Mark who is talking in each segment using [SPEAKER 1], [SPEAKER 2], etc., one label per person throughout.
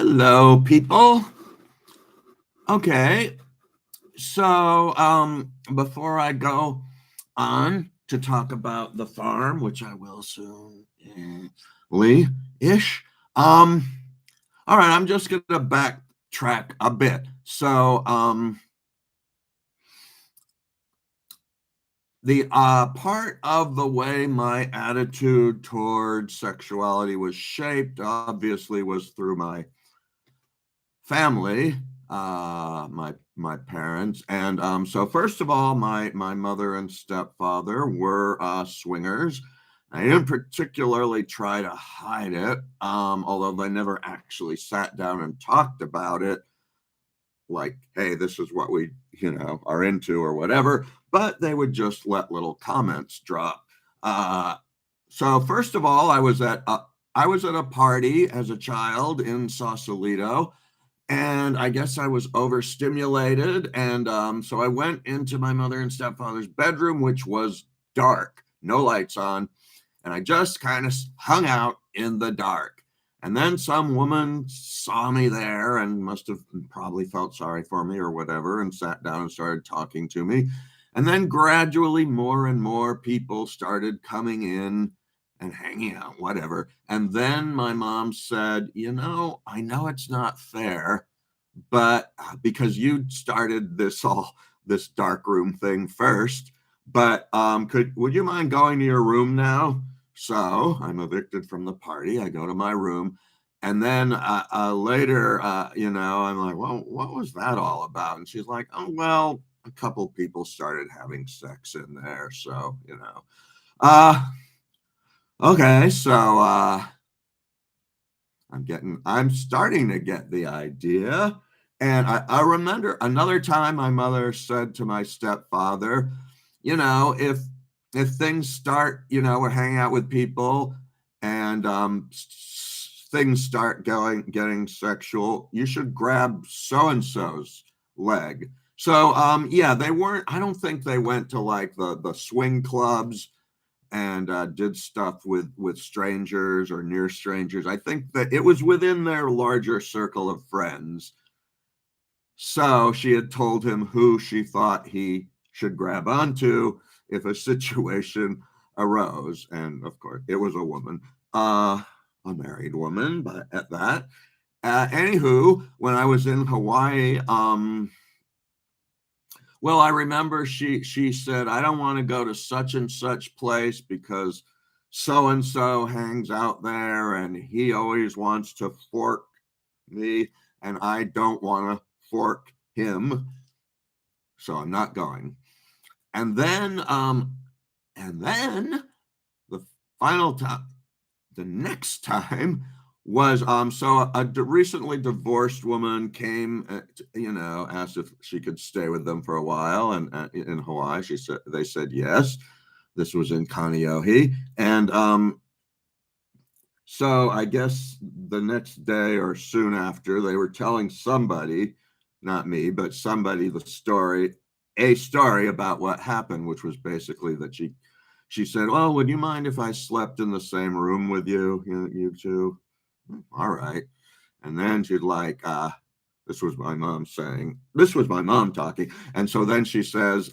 [SPEAKER 1] Hello, people. Okay, so before I go on to talk about the farm, which I will soon, ish. All right, I'm just gonna backtrack a bit. So, the part of the way my attitude towards sexuality was shaped, obviously, was through my family, my parents, and so first of all, my mother and stepfather were swingers. I didn't particularly try to hide it, although they never actually sat down and talked about it, like, hey, this is what we are into or whatever. But they would just let little comments drop. So first of all, I was at a party as a child in Sausalito, and I guess I was overstimulated. And so I went into my mother and stepfather's bedroom, which was dark, no lights on. And I just kind of hung out in the dark. And then some woman saw me there and must have probably felt sorry for me or whatever, and sat down and started talking to me. And then gradually more and more people started coming in and hanging out, whatever. And then my mom said, I know it's not fair, but because you started this dark room thing first, but would you mind going to your room now? So I'm evicted from the party. I go to my room. And then later, I'm like, well, what was that all about? And she's like, oh, well, a couple people started having sex in there. So, uh, okay. So I'm starting to get the idea. And I remember another time my mother said to my stepfather, if things start, we're hanging out with people, and things start getting sexual, you should grab so and so's leg. So yeah, I don't think they went to like the swing clubs and did stuff with strangers or near strangers. I think that it was within their larger circle of friends. So she had told him who she thought he should grab onto if a situation arose. And of course, it was a woman, a married woman, but at that. Anywho, when I was in Hawaii, well, I remember she said, I don't want to go to such and such place because so and so hangs out there and he always wants to fork me, and I don't want to fork him, so I'm not going. And then the final time, the next time was so a recently divorced woman came, asked if she could stay with them for a while, and in Hawaii, they said yes. This was in Kaneohe, and so I guess the next day or soon after, they were telling somebody, not me, but somebody, a story about what happened, which was basically that she said, well, would you mind if I slept in the same room with you, you two? All right. And then she'd like, this was my mom talking. And so then she says,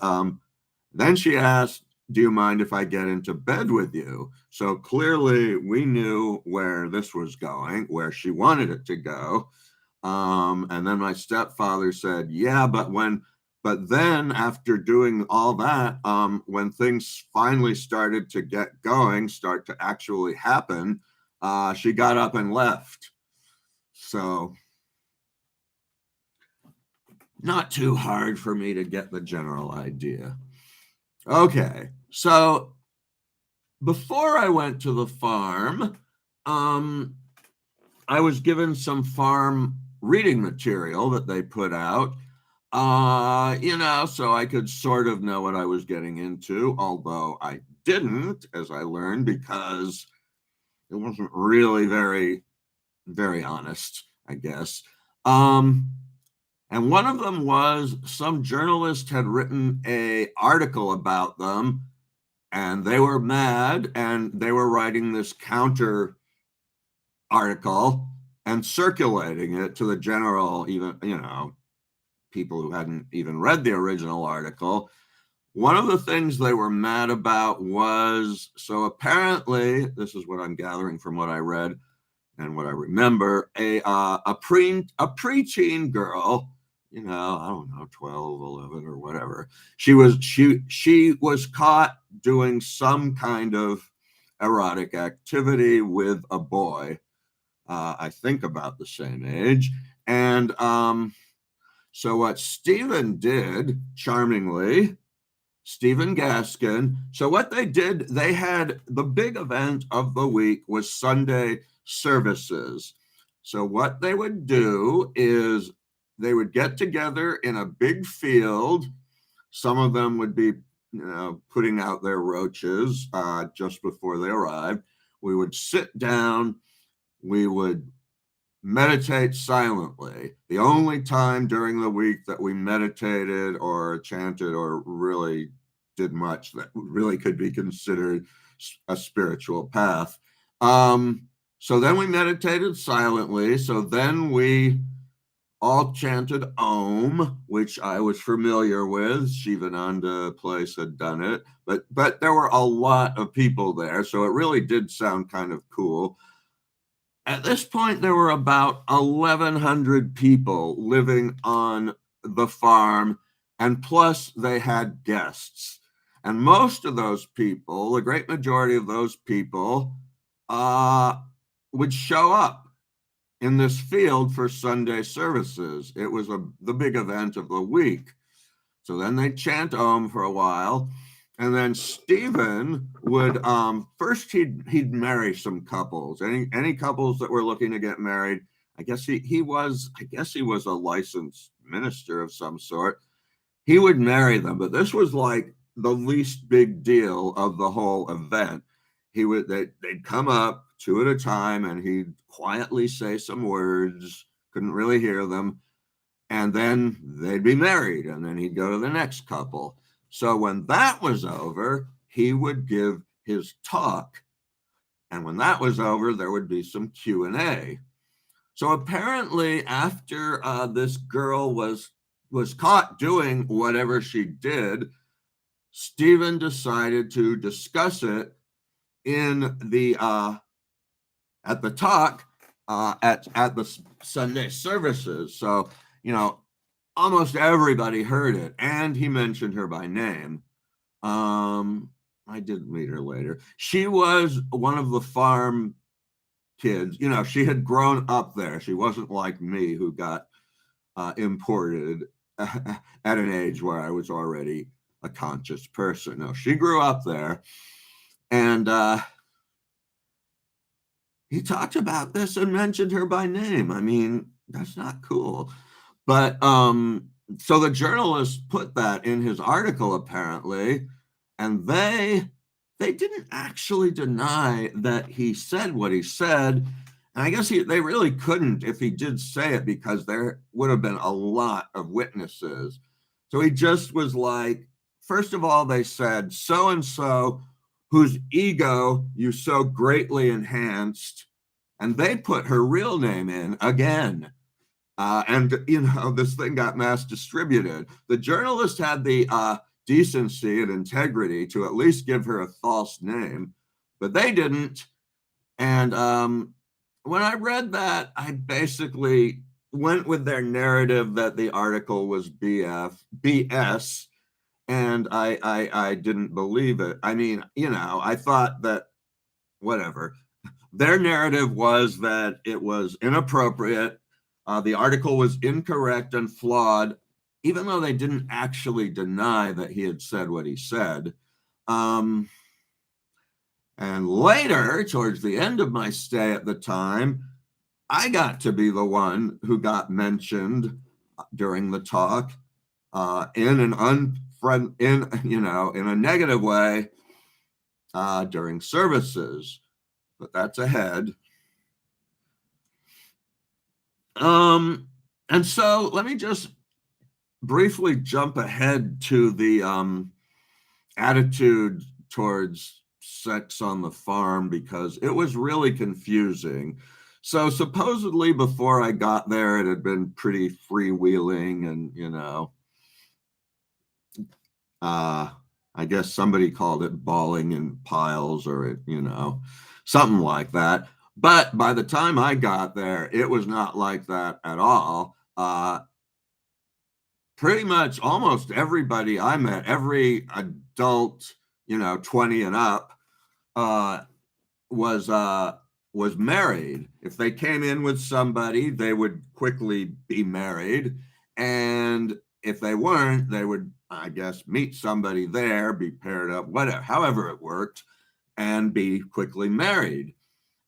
[SPEAKER 1] then she asked, do you mind if I get into bed with you? So clearly we knew where this was going, where she wanted it to go. And then my stepfather said, yeah, but then after doing all that, when things finally started to get going, start to actually happen, she got up and left. So not too hard for me to get the general idea. Okay, so before I went to the farm, I was given some farm reading material that they put out, so I could sort of know what I was getting into, although I didn't, as I learned, because it wasn't really very, very honest, I guess. And one of them was some journalist had written an article about them, and they were mad, and they were writing this counter article and circulating it to the general, even, people who hadn't even read the original article. One of the things they were mad about was, so apparently, this is what I'm gathering from what I read and what I remember, a preteen girl, I don't know, 12, 11 or whatever. She was caught doing some kind of erotic activity with a boy, I think about the same age. And so what Stephen did, charmingly, Stephen Gaskin. So what they did, they had the big event of the week was Sunday services. So what they would do is they would get together in a big field. Some of them would be, putting out their roaches just before they arrived. We would sit down. We would meditate silently. The only time during the week that we meditated or chanted or really did much that really could be considered a spiritual path. So then we meditated silently. So then we all chanted Om, which I was familiar with. Shivananda Place had done it, but there were a lot of people there, so it really did sound kind of cool. At this point, there were about 1,100 people living on the farm, and plus they had guests. And most of those people, the great majority of those people, would show up in this field for Sunday services. It was the big event of the week. So then they'd chant Om for a while. And then Stephen would first he'd marry some couples. Any couples that were looking to get married. I guess he was a licensed minister of some sort. He would marry them, but this was like the least big deal of the whole event. They'd come up two at a time, and he'd quietly say some words. Couldn't really hear them, and then they'd be married, and then he'd go to the next couple. So when that was over, he would give his talk. And when that was over, there would be some Q&A. So apparently after this girl was caught doing whatever she did, Stephen decided to discuss it in the at the talk at the Sunday services. So, almost everybody heard it, and he mentioned her by name. I did meet her later. She was one of the farm kids. She had grown up there. She wasn't like me, who got imported at an age where I was already a conscious person. No, she grew up there, and he talked about this and mentioned her by name. I mean, that's not cool. But so the journalist put that in his article, apparently, and they didn't actually deny that he said what he said. And I guess they really couldn't if he did say it, because there would have been a lot of witnesses. So he just was like, first of all, they said, so-and-so, whose ego you so greatly enhanced, and they put her real name in again. And this thing got mass distributed. The journalist had the decency and integrity to at least give her a false name, but they didn't. And when I read that, I basically went with their narrative that the article was BS, and I didn't believe it. I mean, I thought that whatever. Their narrative was that it was inappropriate. The article was incorrect and flawed, even though they didn't actually deny that he had said what he said. And later, towards the end of my stay at the time, I got to be the one who got mentioned during the talk in a negative way during services. But that's ahead. And so let me just briefly jump ahead to the attitude towards sex on the farm, because it was really confusing. So supposedly before I got there, it had been pretty freewheeling and, uh, I guess somebody called it balling in piles or something like that. But by the time I got there, it was not like that at all. Pretty much almost everybody I met, every adult, 20 and up, uh, was uh was married. If they came in with somebody, they would quickly be married. And if they weren't, they would, I guess, meet somebody there, be paired up, whatever, however it worked, and be quickly married.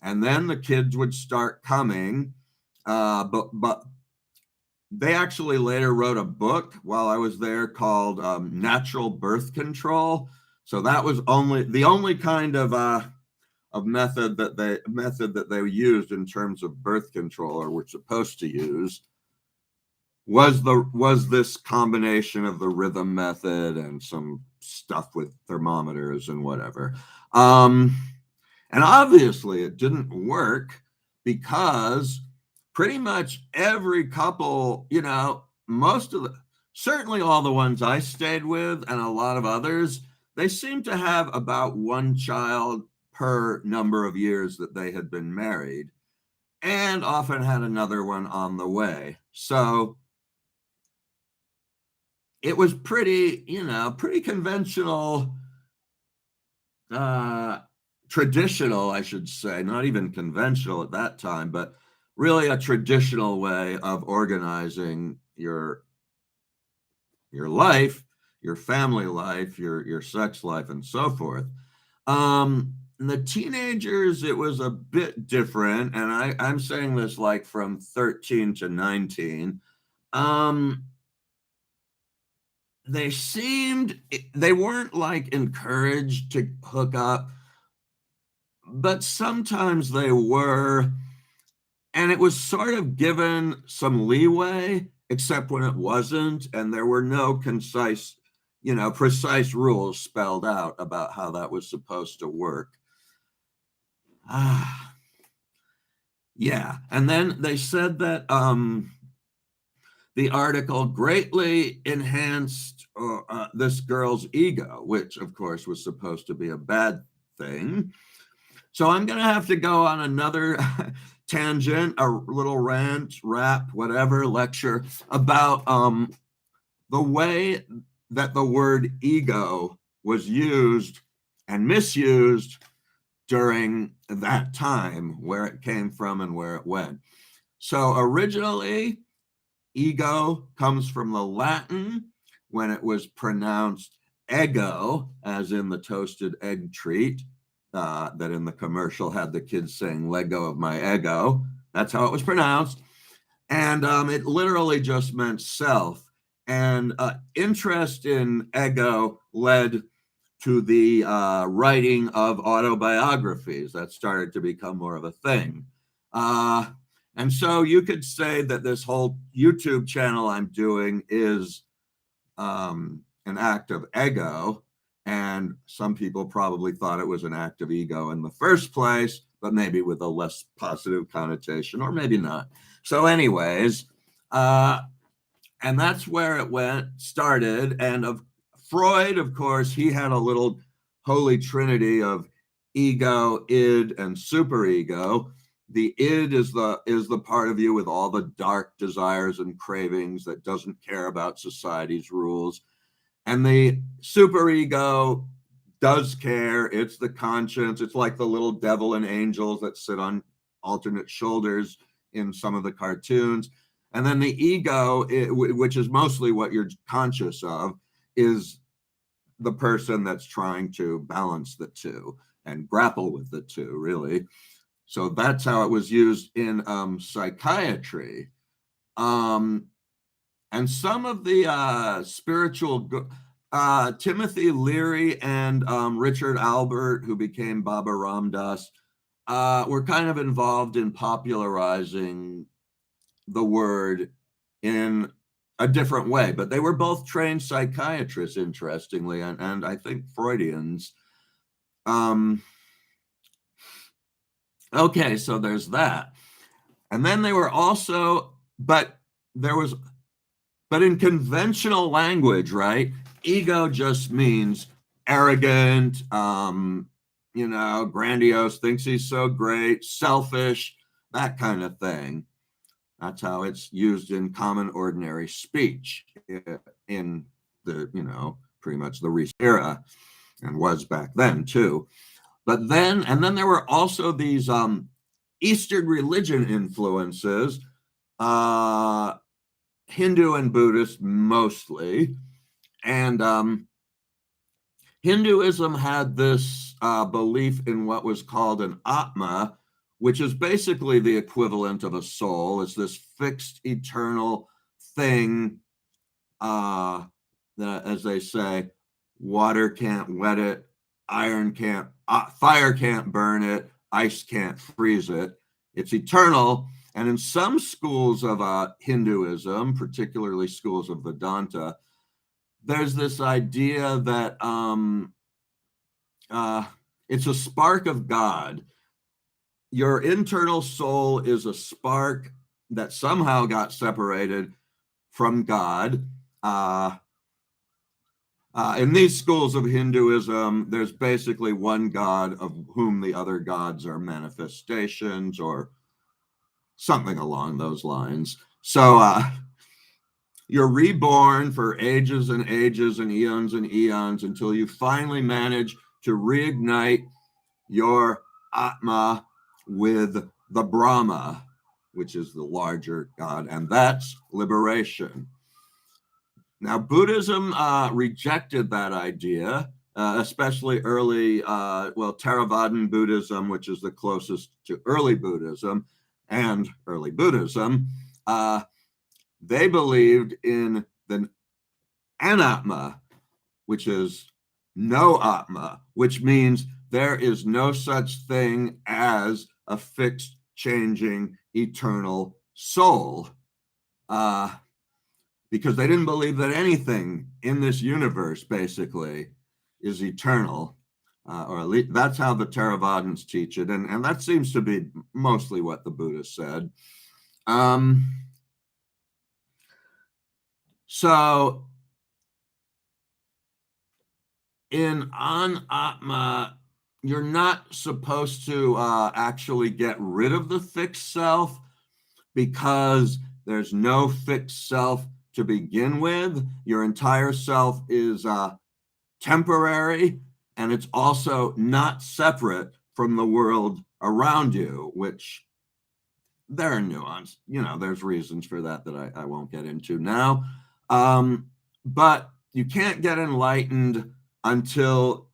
[SPEAKER 1] And then the kids would start coming. But they actually later wrote a book while I was there called Natural Birth Control. So that was the only kind of method that they used in terms of birth control, or were supposed to use, was this combination of the rhythm method and some stuff with thermometers and whatever. And obviously it didn't work because pretty much every couple, most of the, certainly all the ones I stayed with and a lot of others, they seemed to have about one child per number of years that they had been married, and often had another one on the way. So it was pretty conventional, traditional, I should say, not even conventional at that time, but really a traditional way of organizing your life, your family life, your sex life, and so forth. The teenagers, it was a bit different, and I'm saying this like from 13 to 19. They they weren't like encouraged to hook up, but sometimes they were, and it was sort of given some leeway, except when it wasn't, and there were no precise rules spelled out about how that was supposed to work. Ah, yeah. And then they said that the article greatly enhanced this girl's ego, which of course was supposed to be a bad thing. So I'm going to have to go on another tangent, a little rant, rap, whatever, lecture about the way that the word ego was used and misused during that time, where it came from and where it went. So originally, ego comes from the Latin when it was pronounced ego, as in the toasted egg treat that in the commercial had the kids saying, "Let go of my ego." That's how it was pronounced. And it literally just meant self. And interest in ego led to the writing of autobiographies. That started to become more of a thing. And so you could say that this whole YouTube channel I'm doing is an act of ego. And some people probably thought it was an act of ego in the first place, but maybe with a less positive connotation, or maybe not. So, anyways, and that's where it started. And of Freud, of course, he had a little holy trinity of ego, id, and superego. The id is the part of you with all the dark desires and cravings that doesn't care about society's rules. And the superego does care. It's the conscience. It's like the little devil and angels that sit on alternate shoulders in some of the cartoons. And then the ego, which is mostly what you're conscious of, is the person that's trying to balance the two and grapple with the two, really. So that's how it was used in psychiatry. And some of the spiritual, Timothy Leary and Richard Albert, who became Baba Ram Dass, were kind of involved in popularizing the word in a different way. But they were both trained psychiatrists, interestingly, and I think Freudians. Okay, so there's that. And then they were also, but in conventional language, right? Ego just means arrogant, grandiose, thinks he's so great, selfish, that kind of thing. That's how it's used in common ordinary speech in the, pretty much the recent era, and was back then too. But then there were also these Eastern religion influences, Hindu and Buddhist mostly. And Hinduism had this belief in what was called an Atma, which is basically the equivalent of a soul. It's this fixed, eternal thing that, as they say, water can't wet it, fire can't burn it, ice can't freeze it. It's eternal. And in some schools of Hinduism, particularly schools of Vedanta, there's this idea that it's a spark of God. Your internal soul is a spark that somehow got separated from God. In these schools of Hinduism, there's basically one God of whom the other gods are manifestations or something along those lines. So you're reborn for ages and ages and eons until you finally manage to reignite your Atma with the Brahma, which is the larger God, and that's liberation. Now, Buddhism rejected that idea, especially early, Theravadan Buddhism, which is the closest to early Buddhism, and early Buddhism. They believed in the anatma, which is no atma, which means there is no such thing as a fixed, changing, eternal soul. Because they didn't believe that anything in this universe basically is eternal, or at least that's how the Theravadins teach it, and that seems to be mostly what the Buddha said. So in Anatma, you're not supposed to actually get rid of the fixed self, because there's no fixed self to begin with. Your entire self is temporary, and it's also not separate from the world around you, which there are nuance. There's reasons for that I won't get into now. But you can't get enlightened until,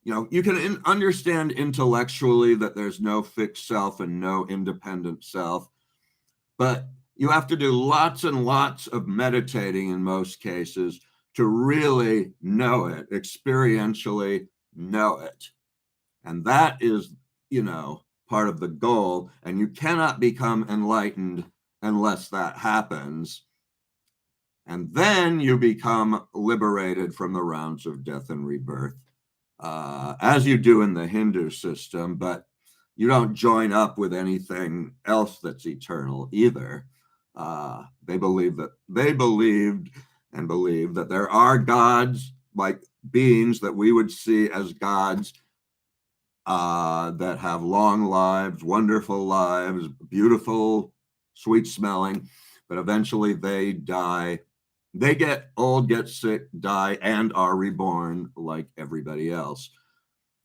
[SPEAKER 1] you can understand intellectually that there's no fixed self and no independent self, but you have to do lots and lots of meditating in most cases to really know it, experientially know it. And that is, part of the goal. And you cannot become enlightened unless that happens. And then you become liberated from the rounds of death and rebirth, as you do in the Hindu system, but you don't join up with anything else that's eternal either. They believed and believe that there are gods, like beings that we would see as gods, that have long lives, wonderful lives, beautiful, sweet smelling, but eventually they die. They get old, get sick, die, and are reborn like everybody else.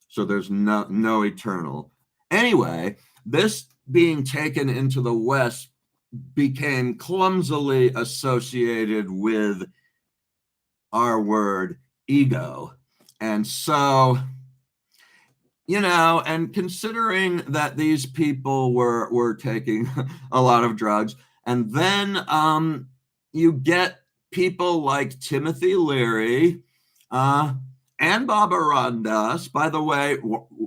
[SPEAKER 1] So there's no eternal. Anyway, this being taken into the West became clumsily associated with our word ego. And so, and considering that these people were taking a lot of drugs, and then you get people like Timothy Leary and Baba Ram Dass. By the way,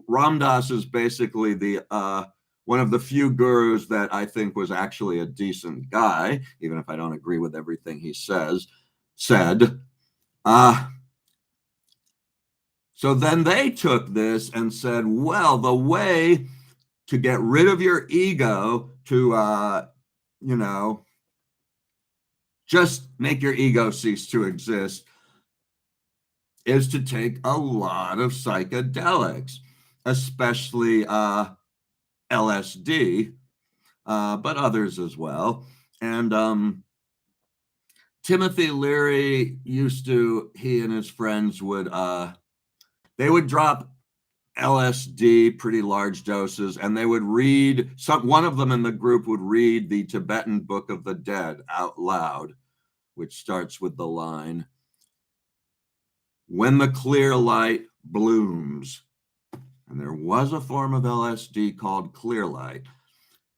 [SPEAKER 1] Ram Dass is basically the one of the few gurus that I think was actually a decent guy, even if I don't agree with everything he said. So then they took this and said, well, the way to get rid of your ego, to, you know, just make your ego cease to exist, is to take a lot of psychedelics, especially LSD, but others as well. And Timothy Leary he and his friends they would drop LSD, pretty large doses, and they would read, one of them in the group would read the Tibetan Book of the Dead out loud, which starts with the line, "When the clear light blooms." And there was a form of LSD called clear light.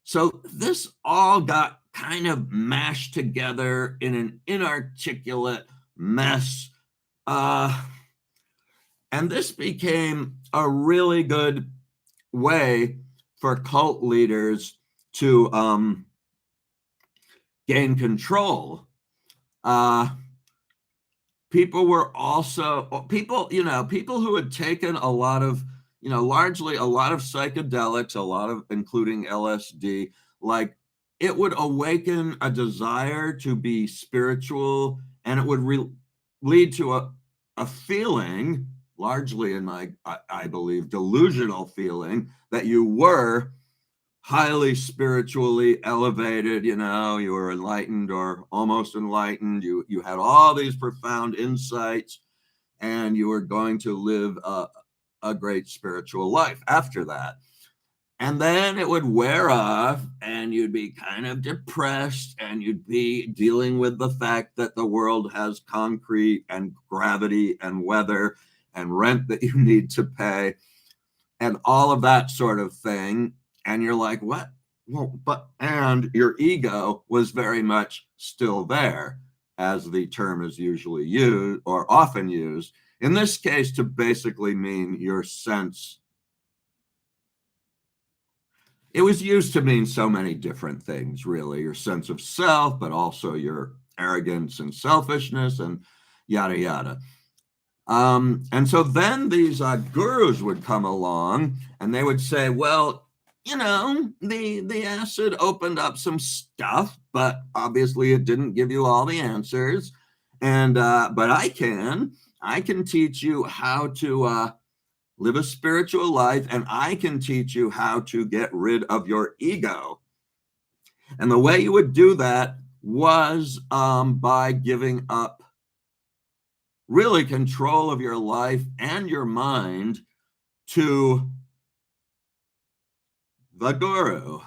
[SPEAKER 1] So this all got kind of mashed together in an inarticulate mess. And this became a really good way for cult leaders to gain control. People who had taken a lot of, largely a lot of psychedelics, including LSD, like it would awaken a desire to be spiritual, and it would lead to a feeling, largely I believe, delusional feeling, that you were highly spiritually elevated, you were enlightened or almost enlightened. You had all these profound insights, and you were going to live a great spiritual life after that. And then it would wear off, and you'd be kind of depressed, and you'd be dealing with the fact that the world has concrete and gravity and weather and rent that you need to pay and all of that sort of thing. And you're like, what? Well, and your ego was very much still there, as the term is usually used or often used. In this case, to basically mean your sense. It was used to mean so many different things, really. Your sense of self, but also your arrogance and selfishness and yada, yada. And so then these gurus would come along, and they would say, well, the acid opened up some stuff, but obviously it didn't give you all the answers. And but I can teach you how to live a spiritual life, and I can teach you how to get rid of your ego. And the way you would do that was by giving up really control of your life and your mind to the guru.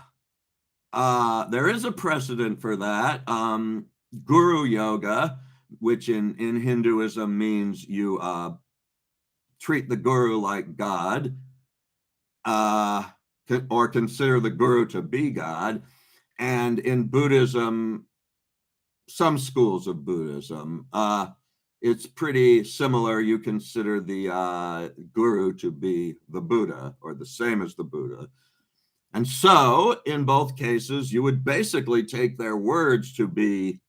[SPEAKER 1] There is a precedent for that. Guru yoga, which in Hinduism means you treat the guru like God, or consider the guru to be God. And in Buddhism, some schools of Buddhism, it's pretty similar. You consider the guru to be the Buddha, or the same as the Buddha. And so in both cases, you would basically take their words to be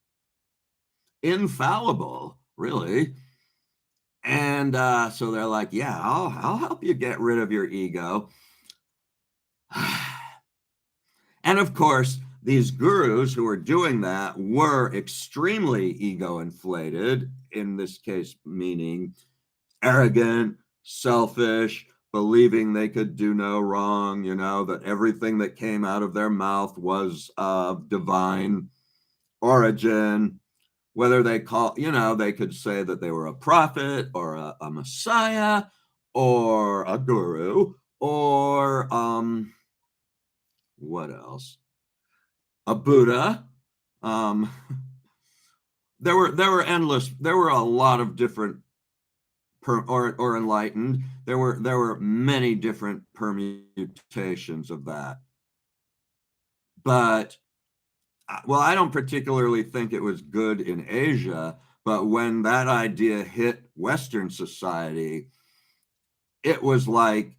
[SPEAKER 1] infallible, really. And so they're like, yeah, I'll help you get rid of your ego. And of course, these gurus who were doing that were extremely ego inflated, in this case, meaning arrogant, selfish, believing they could do no wrong, that everything that came out of their mouth was of divine origin. Whether they they could say that they were a prophet or a messiah or a guru or what else? A Buddha. There were a lot of different or enlightened. There were many different permutations of that. But well, I don't particularly think it was good in Asia, but when that idea hit Western society, it was like,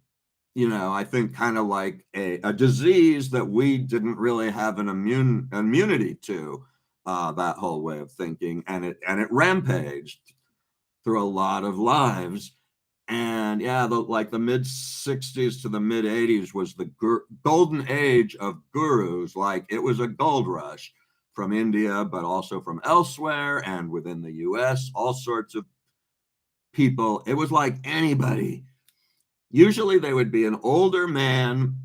[SPEAKER 1] I think kind of like a disease that we didn't really have an immunity to, that whole way of thinking, and it rampaged through a lot of lives. And yeah, like the mid 60s to the mid 80s was the golden age of gurus. Like it was a gold rush from India, but also from elsewhere and within the US, all sorts of people. It was like anybody. Usually they would be an older man,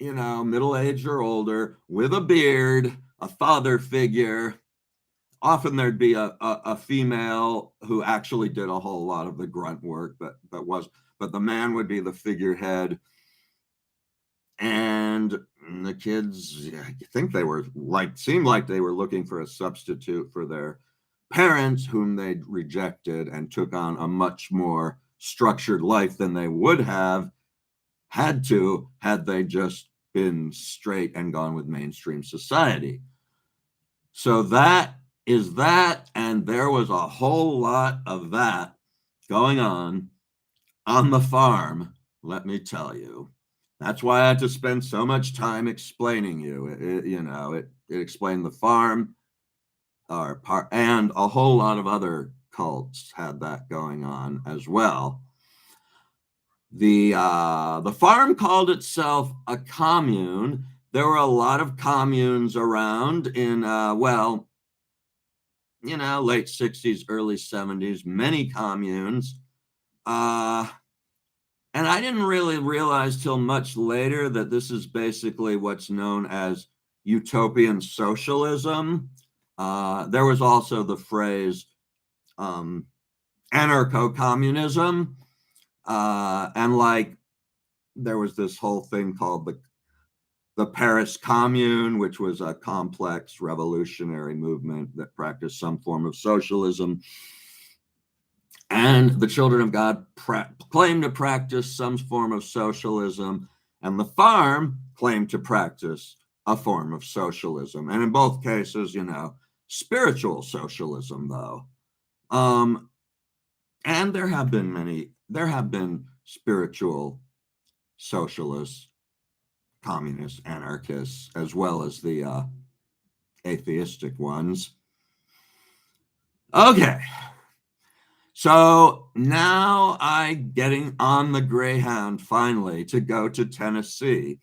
[SPEAKER 1] middle aged or older, with a beard, a father figure. Often there'd be a female who actually did a whole lot of the grunt work, but the man would be the figurehead. And the kids, yeah, I think they were seemed like they were looking for a substitute for their parents, whom they'd rejected, and took on a much more structured life than they would have had to had they just been straight and gone with mainstream society. So that is that, and there was a whole lot of that going on the farm, let me tell you. That's why I had to spend so much time explaining it explained the farm, and a whole lot of other cults had that going on as well. The farm called itself a commune. There were a lot of communes around in late 60s, early 70s, many communes. And I didn't really realize till much later that this is basically what's known as utopian socialism. There was also the phrase anarcho-communism. And like there was this whole thing called the Paris Commune, which was a complex revolutionary movement that practiced some form of socialism. And the Children of God claimed to practice some form of socialism, and the farm claimed to practice a form of socialism. And in both cases, spiritual socialism, though. And there have been spiritual socialists, communists, anarchists, as well as the atheistic ones. Okay. So now I'm getting on the Greyhound finally to go to Tennessee.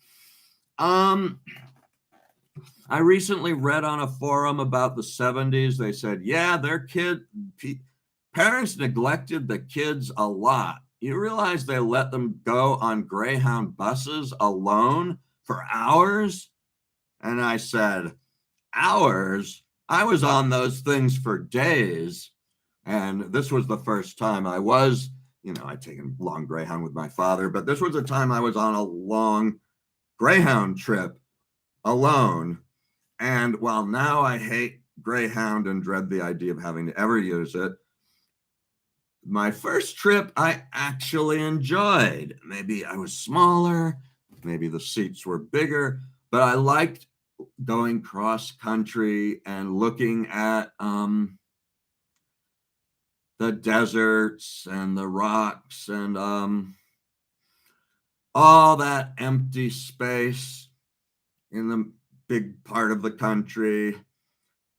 [SPEAKER 1] I recently read on a forum about the 70s. They said, yeah, parents neglected the kids a lot. You realize they let them go on Greyhound buses alone for hours? And I said, hours? I was on those things for days. And this was the first time I was, I'd taken a long Greyhound with my father, but this was the time I was on a long Greyhound trip alone. And while now I hate Greyhound and dread the idea of having to ever use it, my first trip I actually enjoyed. Maybe I was smaller, maybe the seats were bigger, but I liked going cross country and looking at the deserts and the rocks and all that empty space in the big part of the country.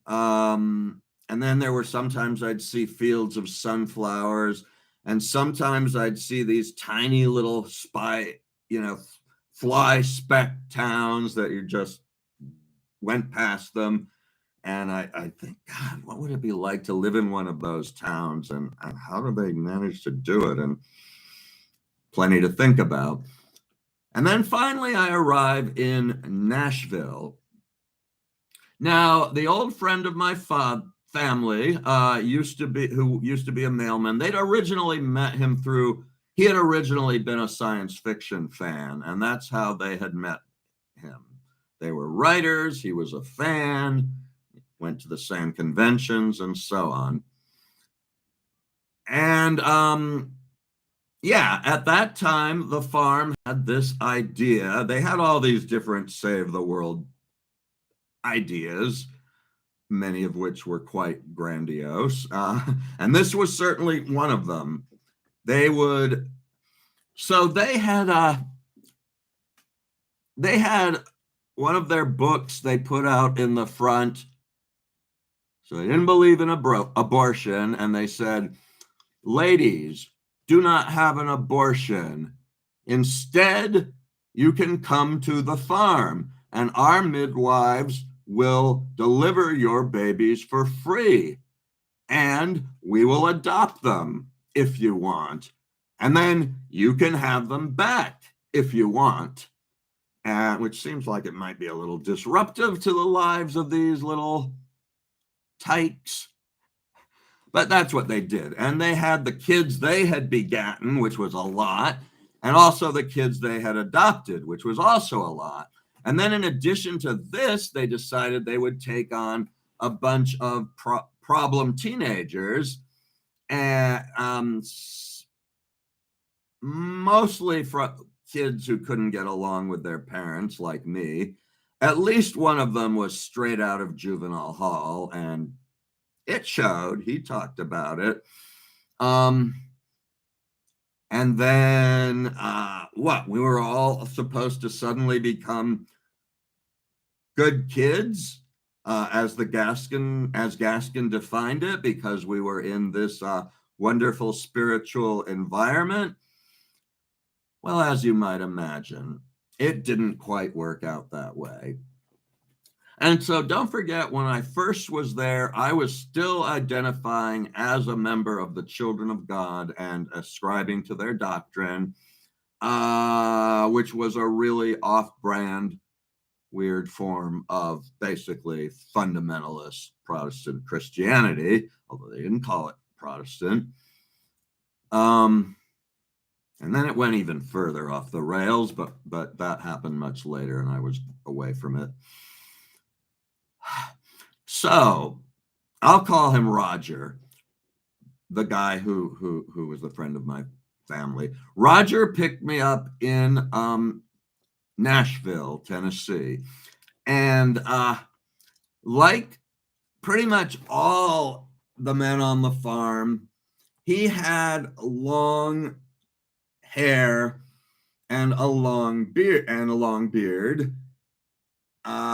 [SPEAKER 1] And then there were sometimes I'd see fields of sunflowers, and sometimes I'd see these tiny little fly speck towns that you just went past them. And I think, God, what would it be like to live in one of those towns? And how do they manage to do it? And plenty to think about. And then finally, I arrive in Nashville. Now, the old friend of my family used to be a mailman. They'd originally met him he had originally been a science fiction fan, and that's how they had met him. They were writers. He was a fan. Went to the same conventions and so on. And at that time, the farm had this idea. They had all these different save the world ideas, many of which were quite grandiose. And this was certainly one of them. They had one of their books they put out in the front. So they didn't believe in abortion, and they said, ladies, do not have an abortion. Instead, you can come to the farm and our midwives will deliver your babies for free and we will adopt them if you want. And then you can have them back if you want. Which seems like it might be a little disruptive to the lives of these little tykes. But that's what they did. And they had the kids they had begotten, which was a lot, and also the kids they had adopted, which was also a lot. And then in addition to this, they decided they would take on a bunch of problem teenagers, and mostly from kids who couldn't get along with their parents, like me. At least one of them was straight out of juvenile hall, and it showed. He talked about it. And then what? We were all supposed to suddenly become good kids, as Gaskin defined it, because we were in this wonderful spiritual environment. Well, as you might imagine, it didn't quite work out that way. And so don't forget, when I first was there, I was still identifying as a member of the Children of God and ascribing to their doctrine, which was a really off-brand, weird form of basically fundamentalist Protestant Christianity, although they didn't call it Protestant. And then it went even further off the rails, but that happened much later and I was away from it. So I'll call him Roger, the guy who was the friend of my family. Roger picked me up in Nashville, Tennessee. And like pretty much all the men on the farm, he had long hair and a long beard,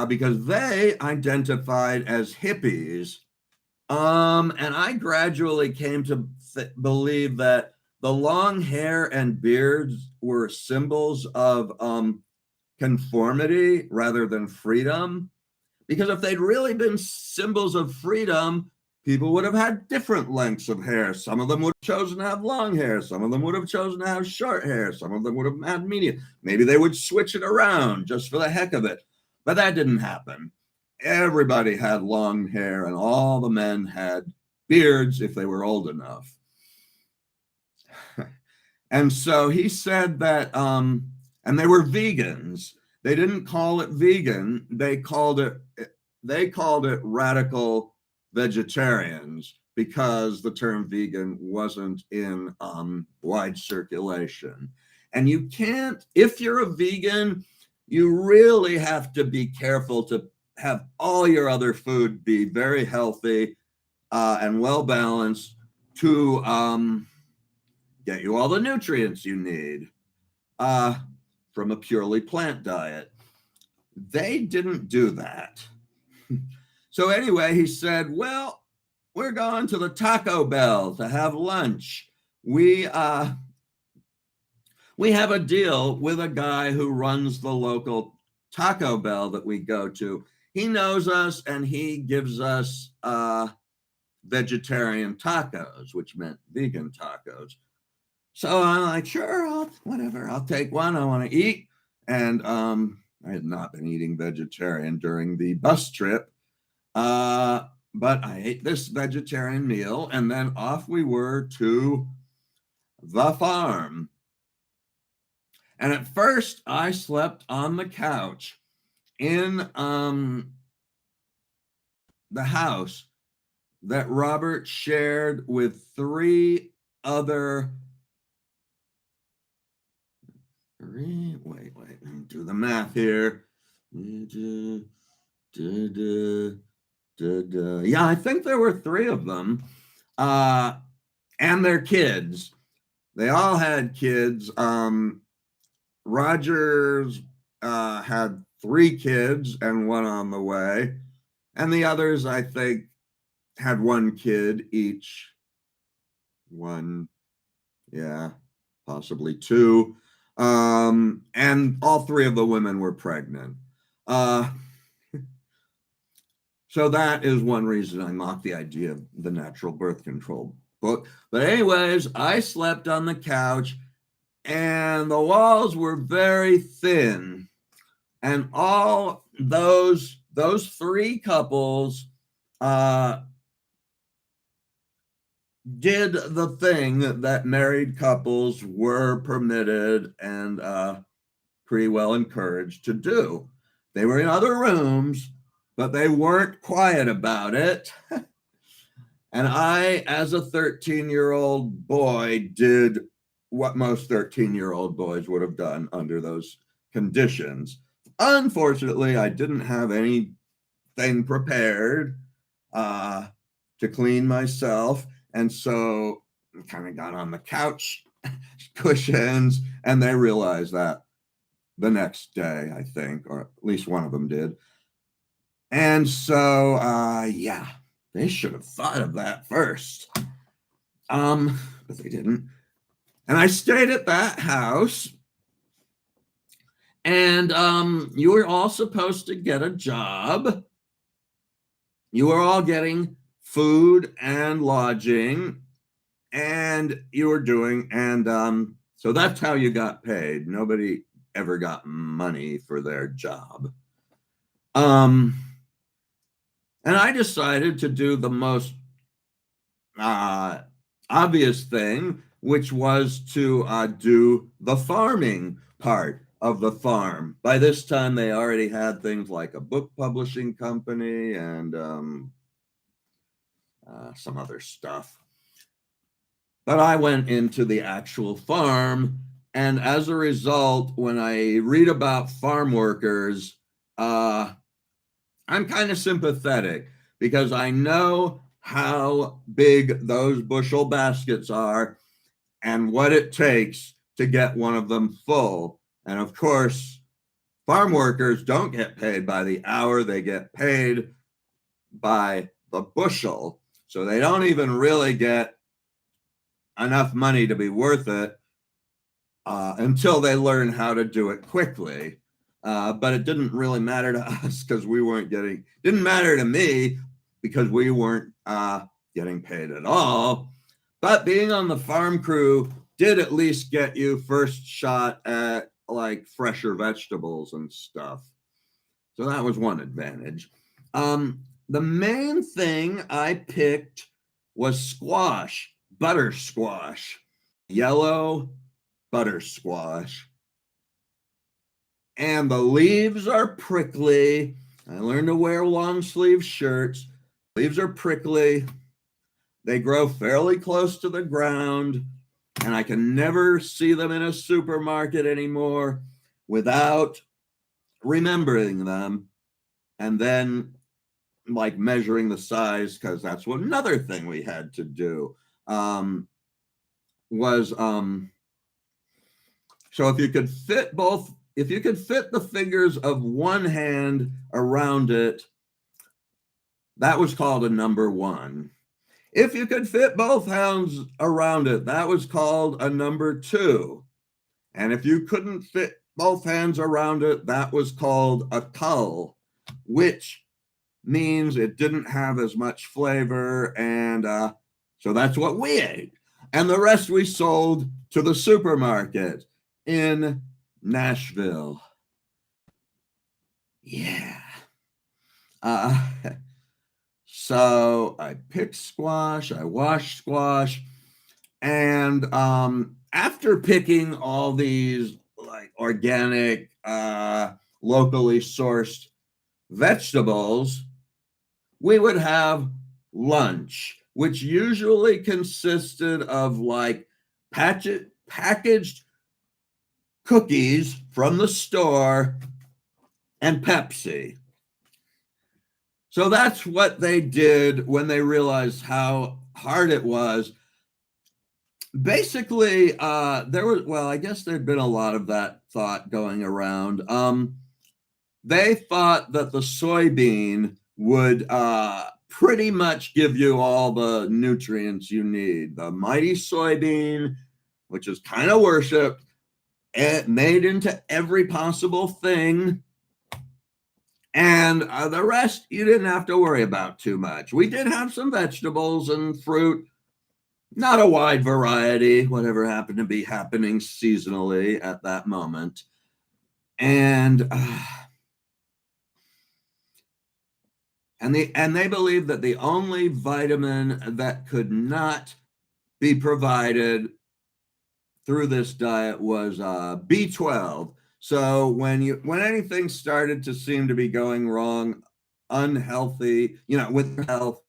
[SPEAKER 1] because they identified as hippies. And I gradually came to believe that the long hair and beards were symbols of conformity rather than freedom. Because if they'd really been symbols of freedom, people would have had different lengths of hair. Some of them would have chosen to have long hair. Some of them would have chosen to have short hair. Some of them would have had medium. Maybe they would switch it around just for the heck of it. But that didn't happen. Everybody had long hair and all the men had beards if they were old enough. And so he said that, and they were vegans. They didn't call it vegan. They called it radical vegetarians because the term vegan wasn't in wide circulation. And you can't, if you're a vegan, you really have to be careful to have all your other food be very healthy and well balanced to get you all the nutrients you need from a purely plant diet. They didn't do that. So anyway, he said, well, we're going to the Taco Bell to have lunch. We have a deal with a guy who runs the local Taco Bell that we go to. He knows us and he gives us vegetarian tacos, which meant vegan tacos. So I'm like, sure, whatever, I'll take one. I want to eat. And I had not been eating vegetarian during the bus trip. But I ate this vegetarian meal and then off we were to the farm. And at first I slept on the couch in the house that Robert shared with three other wait, let me do the math here. Yeah, I think there were three of them, and their kids. They all had kids. Rogers had three kids and one on the way, and the others, I think, had one kid each. One, Yeah, possibly two. And all three of the women were pregnant. Uh, so that is one reason I mock the idea of the natural birth control book. But anyways, I slept on the couch and the walls were very thin. And all those three couples did the thing that married couples were permitted and pretty well encouraged to do. They were in other rooms, but they weren't quiet about it. And I, as a 13-year-old boy, did what most 13-year-old boys would have done under those conditions. Unfortunately, I didn't have anything prepared to clean myself. And so I kind of got on the couch cushions, and they realized that the next day, I think, or at least one of them did. And so, yeah, they should have thought of that first. But they didn't. And I stayed at that house. And you were all supposed to get a job. You were all getting food and lodging, and you were doing, and so that's how you got paid. Nobody ever got money for their job. And I decided to do the most obvious thing, which was to do the farming part of the farm. By this time, they already had things like a book publishing company and some other stuff. But I went into the actual farm, and as a result, when I read about farm workers, I'm kind of sympathetic because I know how big those bushel baskets are and what it takes to get one of them full. And of course, farm workers don't get paid by the hour, they get paid by the bushel. So they don't even really get enough money to be worth it until they learn how to do it quickly. But it didn't really matter to us because we weren't getting, didn't matter to me because we weren't getting paid at all. But being on the farm crew did at least get you first shot at like fresher vegetables and stuff. So that was one advantage. The main thing I picked was squash, butter squash, yellow butter squash. And the leaves are prickly. I learned to wear long sleeve shirts. Leaves are prickly. They grow fairly close to the ground, and I can never see them in a supermarket anymore without remembering them and then like measuring the size, because that's what another thing we had to do was so if you could fit the fingers of one hand around it, that was called a number one. If you could fit both hands around it, that was called a number two. And if you couldn't fit both hands around it, that was called a cull, which means it didn't have as much flavor. And so that's what we ate. And the rest we sold to the supermarket in Nashville. Yeah. So I picked squash, I washed squash, and after picking all these like organic, locally sourced vegetables, we would have lunch, which usually consisted of like packaged cookies from the store and Pepsi. So that's what they did when they realized how hard it was. Basically, there was, well, I guess there'd been a lot of that thought going around. They thought that the soybean would pretty much give you all the nutrients you need. The mighty soybean which is kind of worshipped, made into every possible thing. And the rest, you didn't have to worry about too much. We did have some vegetables and fruit, not a wide variety, whatever happened to be happening seasonally at that moment. And they believed that the only vitamin that could not be provided through this diet was B12. So when anything started to seem to be going wrong, unhealthy, with health,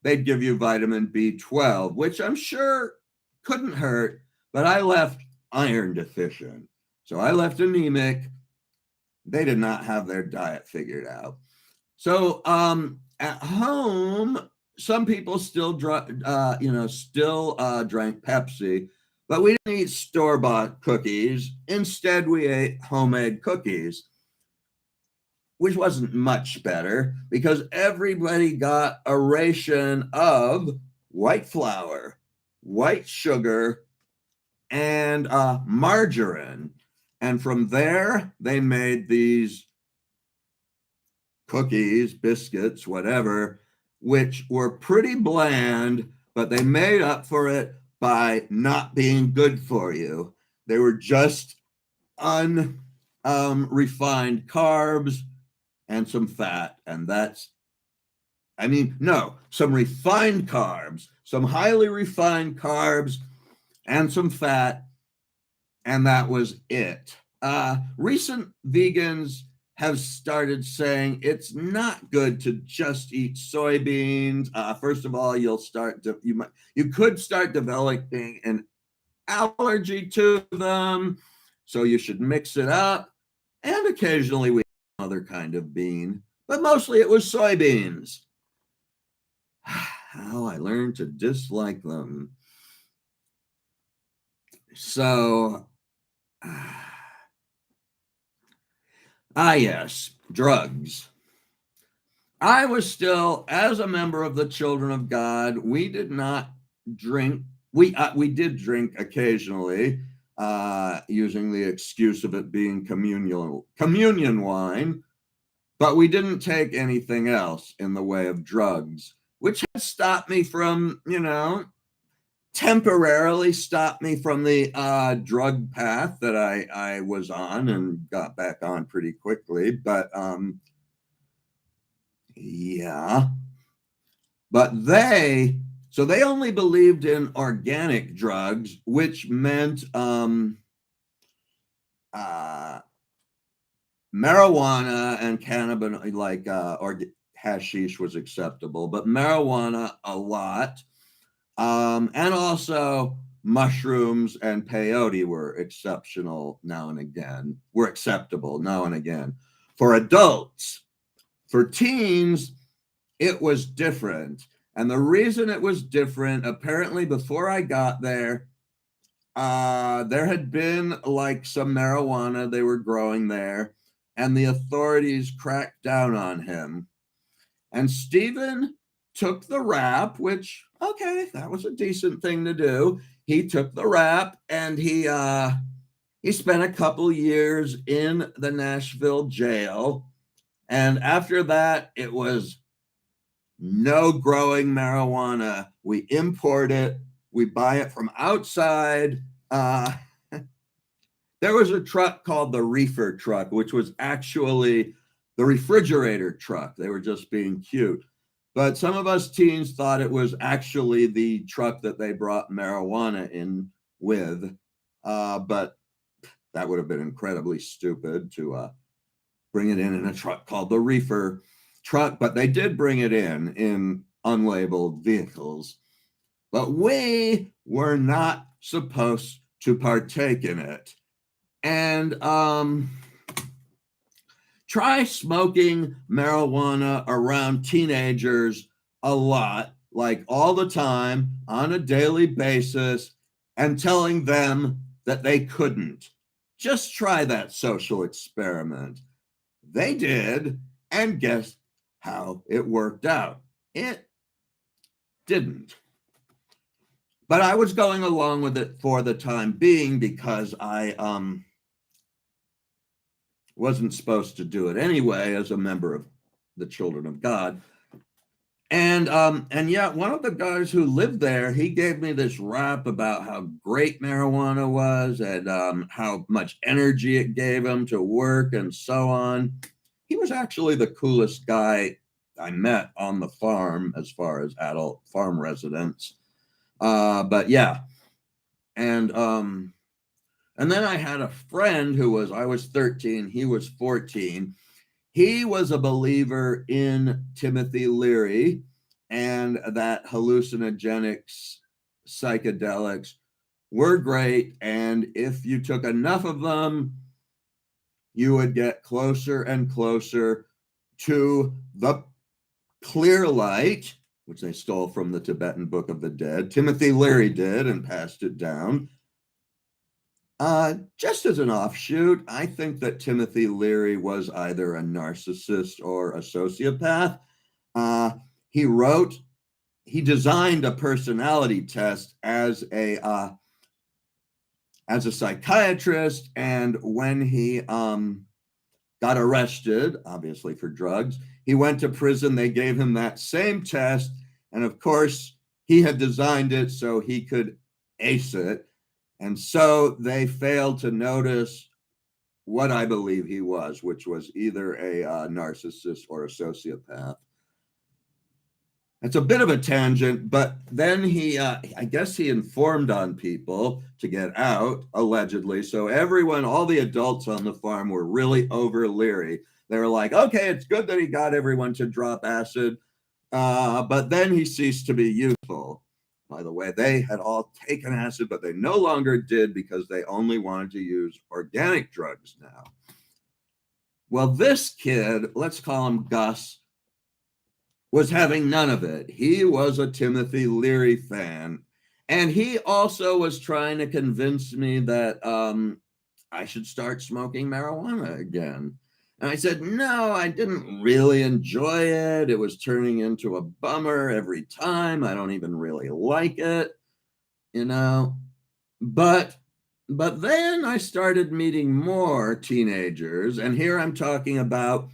[SPEAKER 1] they'd give you vitamin B12, which I'm sure couldn't hurt, but I left iron deficient. So I left anemic. They did not have their diet figured out. So at home, some people still drank Pepsi, but we didn't eat store-bought cookies. Instead, we ate homemade cookies, which wasn't much better because everybody got a ration of white flour, white sugar, and margarine. And from there, they made these cookies, biscuits, whatever, which were pretty bland, but they made up for it by not being good for you. They were just unrefined carbs and some fat. And some refined carbs, some highly refined carbs and some fat. And that was it. Recent vegans have started saying it's not good to just eat soybeans. First of all, you could start developing an allergy to them, so you should mix it up. And occasionally we have another kind of bean, but mostly it was soybeans. How I learned to dislike them. So, yes, drugs. I was still, as a member of the Children of God, we did not drink. We did drink occasionally, using the excuse of it being communion wine, but we didn't take anything else in the way of drugs, which had stopped me from, temporarily stopped me from the drug path that I was on and got back on pretty quickly. But yeah. But they only believed in organic drugs, which meant marijuana and cannabis, or hashish was acceptable, but marijuana a lot. And also mushrooms and peyote were acceptable now and again. For adults. For teens, it was different. And the reason it was different, apparently before I got there, there had been some marijuana they were growing there, and the authorities cracked down on him. And Stephen took the rap, which, okay, that was a decent thing to do. He took the rap, and he spent a couple years in the Nashville jail. And after that, it was no growing marijuana. We import it. We buy it from outside. There was a truck called the reefer truck, which was actually the refrigerator truck. They were just being cute. But some of us teens thought it was actually the truck that they brought marijuana in with. But that would have been incredibly stupid to bring it in a truck called the reefer truck. But they did bring it in unlabeled vehicles. But we were not supposed to partake in it. And try smoking marijuana around teenagers a lot, all the time, on a daily basis, and telling them that they couldn't. Just try that social experiment. They did, and guess how it worked out? It didn't. but I was going along with it for the time being because I wasn't supposed to do it anyway as a member of the Children of God. And yet one of the guys who lived there, he gave me this rap about how great marijuana was and how much energy it gave him to work and so on. He was actually the coolest guy I met on the farm as far as adult farm residents. But yeah, and then I had a friend I was 13, he was 14. He was a believer in Timothy Leary and that hallucinogenics, psychedelics were great. And if you took enough of them, you would get closer and closer to the clear light, which they stole from the Tibetan Book of the Dead. Timothy Leary did and passed it down. Just as an offshoot, I think that Timothy Leary was either a narcissist or a sociopath. He designed a personality test as a psychiatrist, and when he got arrested, obviously for drugs, he went to prison. They gave him that same test, and of course, he had designed it so he could ace it. And so they failed to notice what I believe he was, which was either a narcissist or a sociopath. It's a bit of a tangent, but then I guess he informed on people to get out, allegedly. So all the adults on the farm were really over Leary. They were like, okay, it's good that he got everyone to drop acid, but then he ceased to be useful. By the way, they had all taken acid, but they no longer did because they only wanted to use organic drugs now. Well, this kid, let's call him Gus, was having none of it. He was a Timothy Leary fan. And he also was trying to convince me that I should start smoking marijuana again. And I said, no, I didn't really enjoy it. It was turning into a bummer every time. I don't even really like it, you know. But then I started meeting more teenagers. And here I'm talking about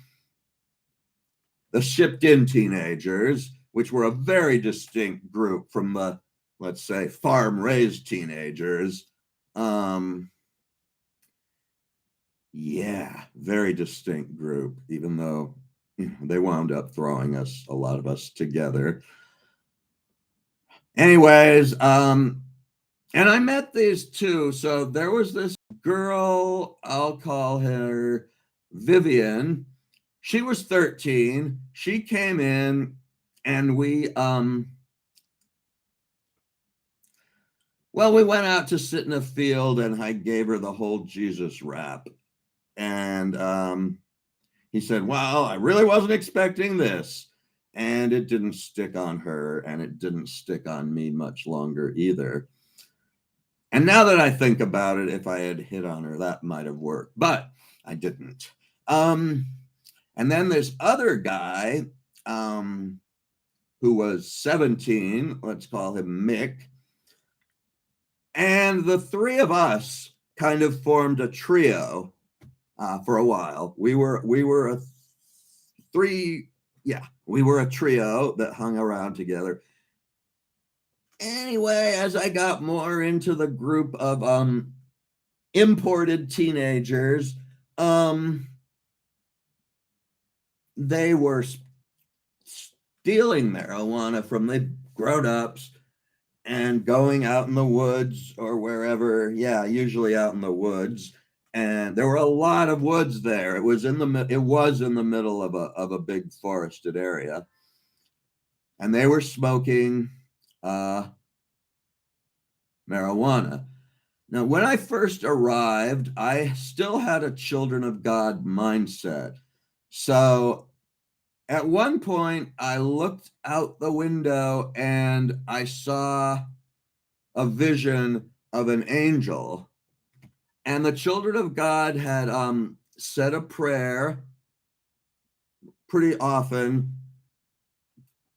[SPEAKER 1] the shipped-in teenagers, which were a very distinct group from the, let's say, farm-raised teenagers. Yeah, very distinct group, even though they wound up throwing a lot of us together. Anyways, and I met these two. So there was this girl, I'll call her Vivian. She was 13. She came in and we went out to sit in a field and I gave her the whole Jesus rap. And he said, well, I really wasn't expecting this. And it didn't stick on her, and it didn't stick on me much longer either. And now that I think about it, if I had hit on her, that might have worked, but I didn't. And then this other guy who was 17, let's call him Mick. And the three of us kind of formed a trio. For a while, we were a trio that hung around together. Anyway, as I got more into the group of imported teenagers, they were stealing marijuana from the grown-ups and going out in the woods or wherever. Yeah, usually out in the woods. And there were a lot of woods there. It was in the middle of a big forested area, and they were smoking marijuana. Now, when I first arrived, I still had a Children of God mindset. So at one point, I looked out the window and I saw a vision of an angel. And the Children of God had said a prayer pretty often,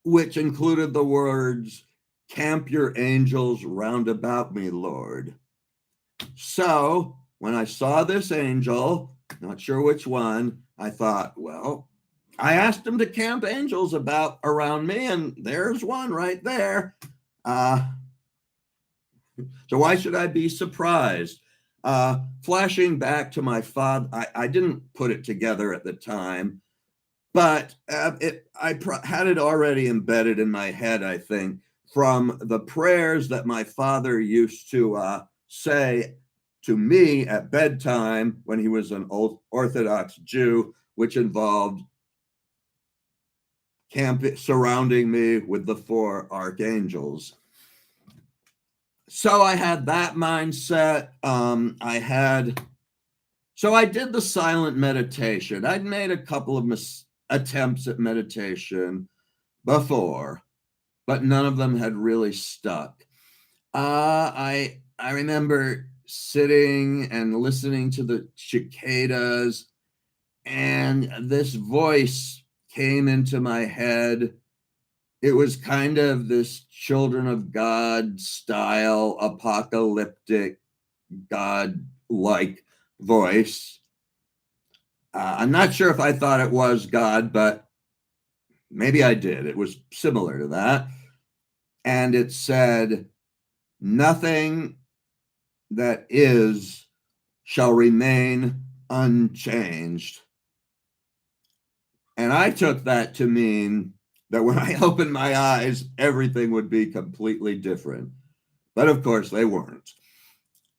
[SPEAKER 1] which included the words, camp your angels round about me, Lord. So when I saw this angel, not sure which one, I thought, well, I asked him to camp angels around me, and there's one right there. So why should I be surprised? Flashing back to my father, I didn't put it together at the time, but I had it already embedded in my head, I think, from the prayers that my father used to say to me at bedtime when he was an Orthodox Jew, which involved surrounding me with the 4 archangels. So I had that mindset. So I did the silent meditation. I'd made a couple of attempts at meditation before, but none of them had really stuck. I remember sitting and listening to the cicadas, and this voice came into my head. It was kind of this Children of God style, apocalyptic, God-like voice. I'm not sure if I thought it was God, but maybe I did. It was similar to that. And it said, nothing that is shall remain unchanged. And I took that to mean that when I opened my eyes, everything would be completely different. But of course, they weren't.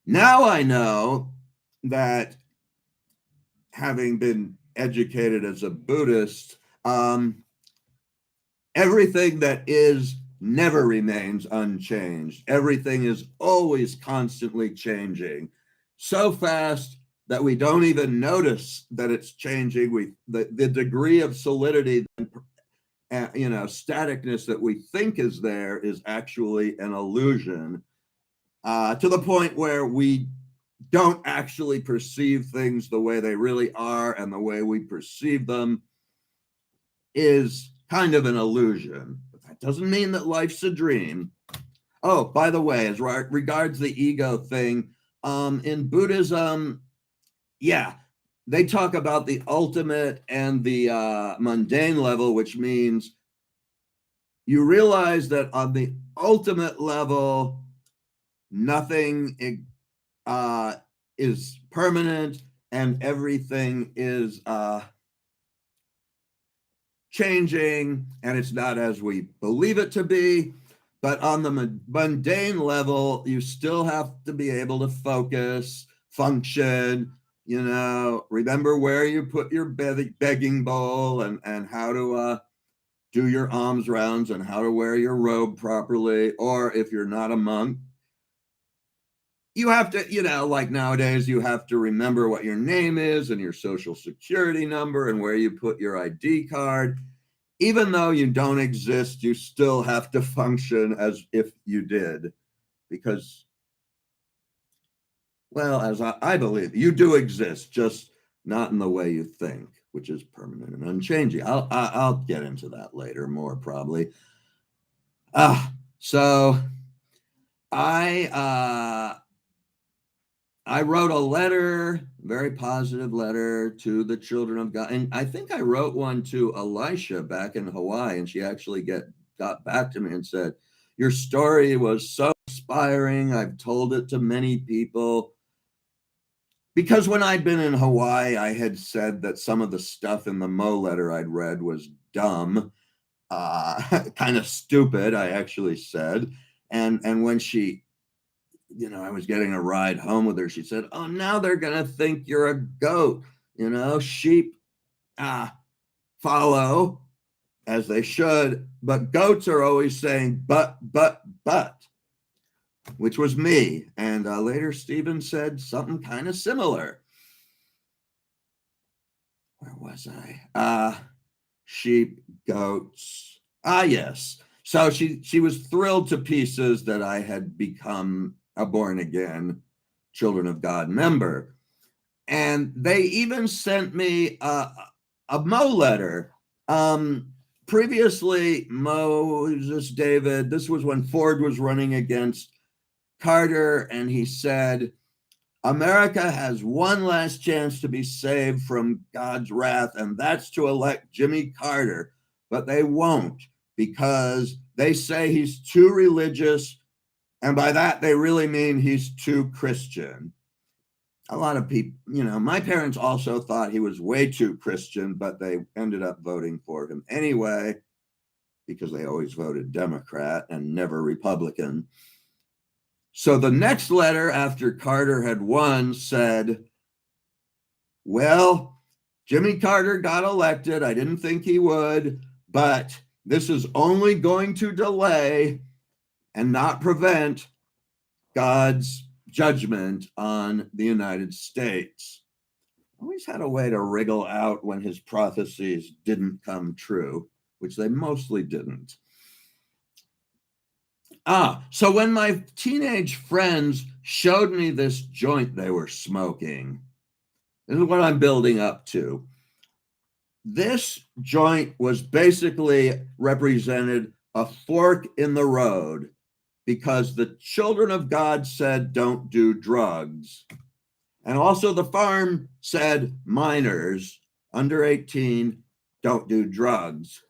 [SPEAKER 1] Now I know that, having been educated as a Buddhist, everything that is never remains unchanged. Everything is always constantly changing, so fast that we don't even notice that it's changing. The degree of solidity, staticness that we think is there is actually an illusion, to the point where we don't actually perceive things the way they really are, and the way we perceive them is kind of an illusion. But that doesn't mean that life's a dream. Oh, by the way, as regards the ego thing, in Buddhism, yeah, they talk about the ultimate and the mundane level, which means you realize that on the ultimate level, nothing is permanent, and everything is changing, and it's not as we believe it to be. But on the mundane level, you still have to be able to focus, function, remember where you put your begging bowl, and how to do your alms rounds, and how to wear your robe properly. Or if you're not a monk, you have to, like nowadays, you have to remember what your name is and your social security number and where you put your ID card. Even though you don't exist, you still have to function as if you did, because, well, as I believe, you do exist, just not in the way you think, which is permanent and unchanging. I'll get into that later more, probably. So I wrote a letter, very positive letter, to the children of God. And I think I wrote one to Elisha back in Hawaii, and she actually got back to me and said, your story was so inspiring. I've told it to many people. Because when I'd been in Hawaii, I had said that some of the stuff in the Mo letter I'd read was dumb, kind of stupid, I actually said. And when she, I was getting a ride home with her, she said, oh, now they're going to think you're a goat. Sheep follow as they should, but goats are always saying, but, which was me. And later, Stephen said something kind of similar. Where was I? Sheep, goats. Yes. So she was thrilled to pieces that I had become a born again Children of God member. And they even sent me a Mo letter previously, Moses David, this was when Ford was running against Carter, and he said, America has one last chance to be saved from God's wrath, and that's to elect Jimmy Carter. But they won't, because they say he's too religious, and by that they really mean he's too Christian. A lot of people, my parents also thought he was way too Christian, but they ended up voting for him anyway, because they always voted Democrat and never Republican. So the next letter after Carter had won said, well, Jimmy Carter got elected. I didn't think he would, but this is only going to delay and not prevent God's judgment on the United States. Always had a way to wriggle out when his prophecies didn't come true, which they mostly didn't. So when my teenage friends showed me this joint they were smoking, this is what I'm building up to. This joint was basically represented a fork in the road, because the children of God said, don't do drugs. And also the farm said, minors under 18, don't do drugs.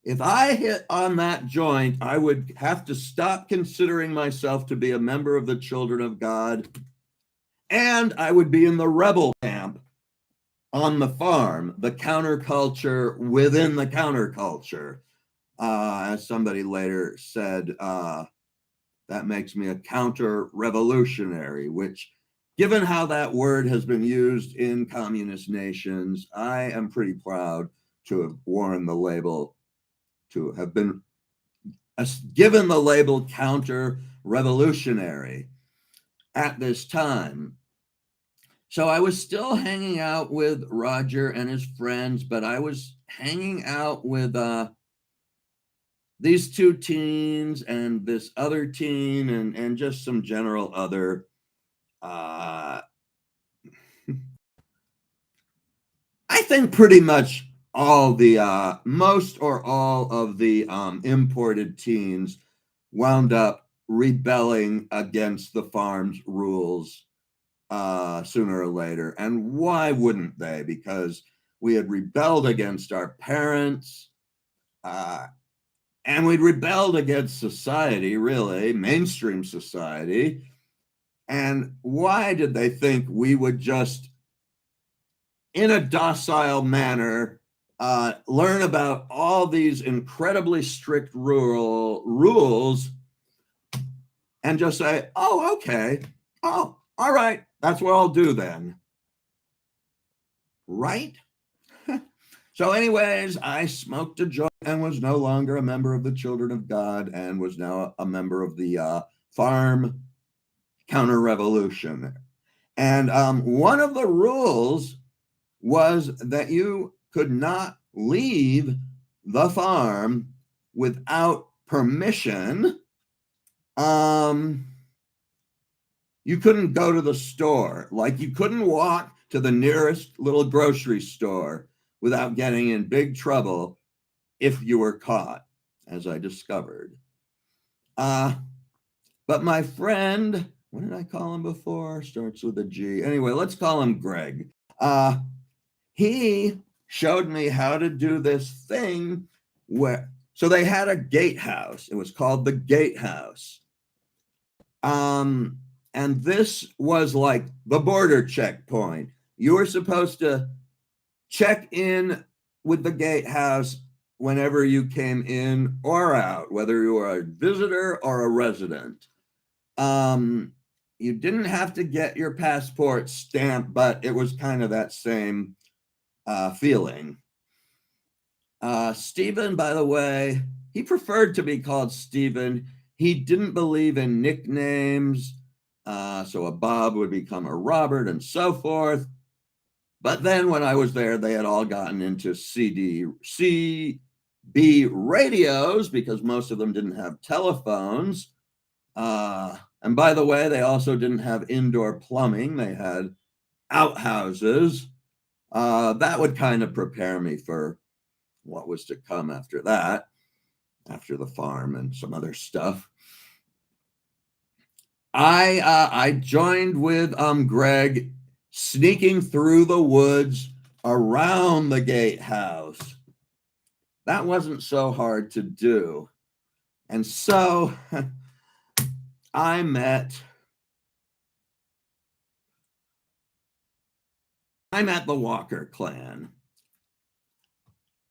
[SPEAKER 1] If I hit on that joint, I would have to stop considering myself to be a member of the children of God, and I would be in the rebel camp on the farm, the counterculture within the counterculture. As somebody later said, that makes me a counter-revolutionary, which, given how that word has been used in communist nations, I am pretty proud to have worn the label, to have been given the label counter-revolutionary at this time. So I was still hanging out with Roger and his friends, but I was hanging out with these two teens and this other teen and just some general other I think pretty much all the most or all of the imported teens wound up rebelling against the farm's rules sooner or later. And why wouldn't they? Because we had rebelled against our parents, and we'd rebelled against society, really, mainstream society. And why did they think we would just, in a docile manner, learn about all these incredibly strict rules and just say, oh, okay, oh, all right, that's what I'll do then. Right? So anyways, I smoked a joint and was no longer a member of the Children of God and was now a member of the farm counter-revolution. And one of the rules was that you could not leave the farm without permission. You couldn't go to the store. Like, you couldn't walk to the nearest little grocery store without getting in big trouble if you were caught, as I discovered. But my friend, what did I call him before? Starts with a G. Anyway, let's call him Greg. He showed me how to do this thing so they had a gatehouse. It was called the gatehouse. And this was like the border checkpoint. You were supposed to check in with the gatehouse whenever you came in or out, whether you were a visitor or a resident. You didn't have to get your passport stamped, but it was kind of that same feeling. Stephen, by the way, he preferred to be called Stephen. He didn't believe in nicknames, so a Bob would become a Robert and so forth. But then when I was there, they had all gotten into CB radios because most of them didn't have telephones. And by the way, they also didn't have indoor plumbing. They had outhouses. That would kind of prepare me for what was to come after that, after the farm and some other stuff. I joined with Greg, sneaking through the woods around the gatehouse. That wasn't so hard to do. And so I met the Walker clan.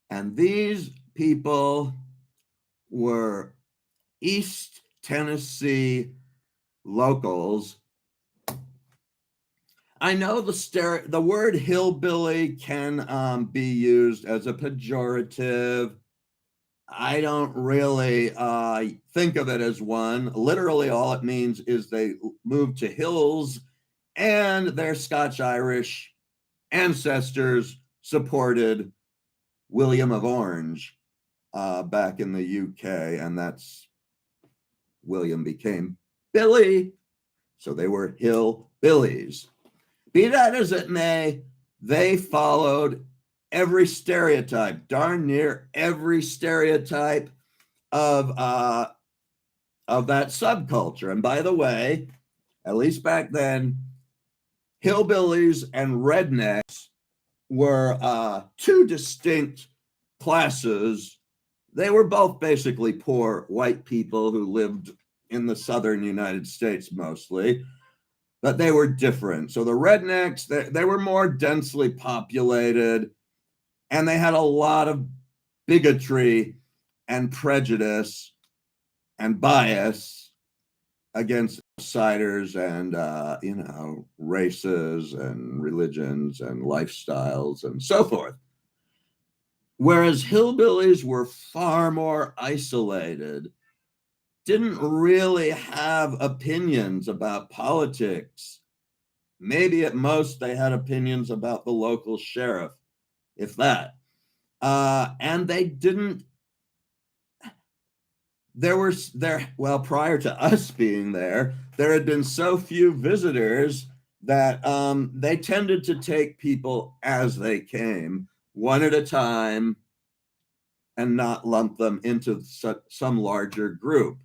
[SPEAKER 1] And these people were East Tennessee locals. I know the word hillbilly can be used as a pejorative. I don't really think of it as one. Literally, all it means is they moved to hills and their Scotch-Irish ancestors supported William of Orange back in the UK, and that's William became Billy, so they were hillbillies. Be that as it may, they followed every stereotype, darn near every stereotype of that subculture. And by the way, at least back then, hillbillies and rednecks were two distinct classes. They were both basically poor white people who lived in the southern United States mostly, but they were different. So the rednecks, they were more densely populated, and they had a lot of bigotry and prejudice and bias against outsiders and, races and religions and lifestyles and so forth. Whereas hillbillies were far more isolated, didn't really have opinions about politics. Maybe at most they had opinions about the local sheriff, if that. And they didn't, prior to us being there had been so few visitors that they tended to take people as they came, one at a time, and not lump them into some larger group,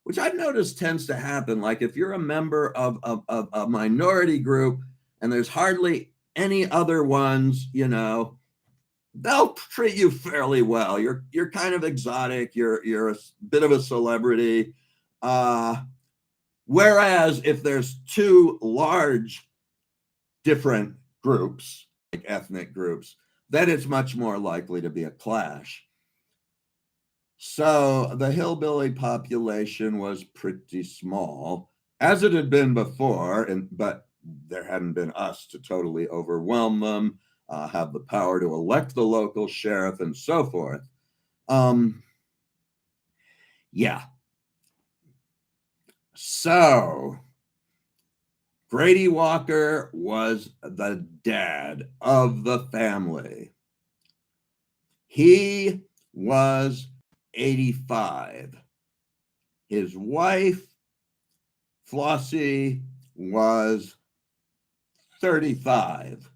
[SPEAKER 1] which I've noticed tends to happen. Like if you're a member of a minority group and there's hardly any other ones, they'll treat you fairly well. You're kind of exotic. You're a bit of a celebrity. Whereas if there's two large different groups, like ethnic groups, then it's much more likely to be a clash. So the hillbilly population was pretty small, as it had been before, but there hadn't been us to totally overwhelm them, have the power to elect the local sheriff, and so forth. Yeah. So Grady Walker was the dad of the family. He was 85. His wife, Flossie, was 35.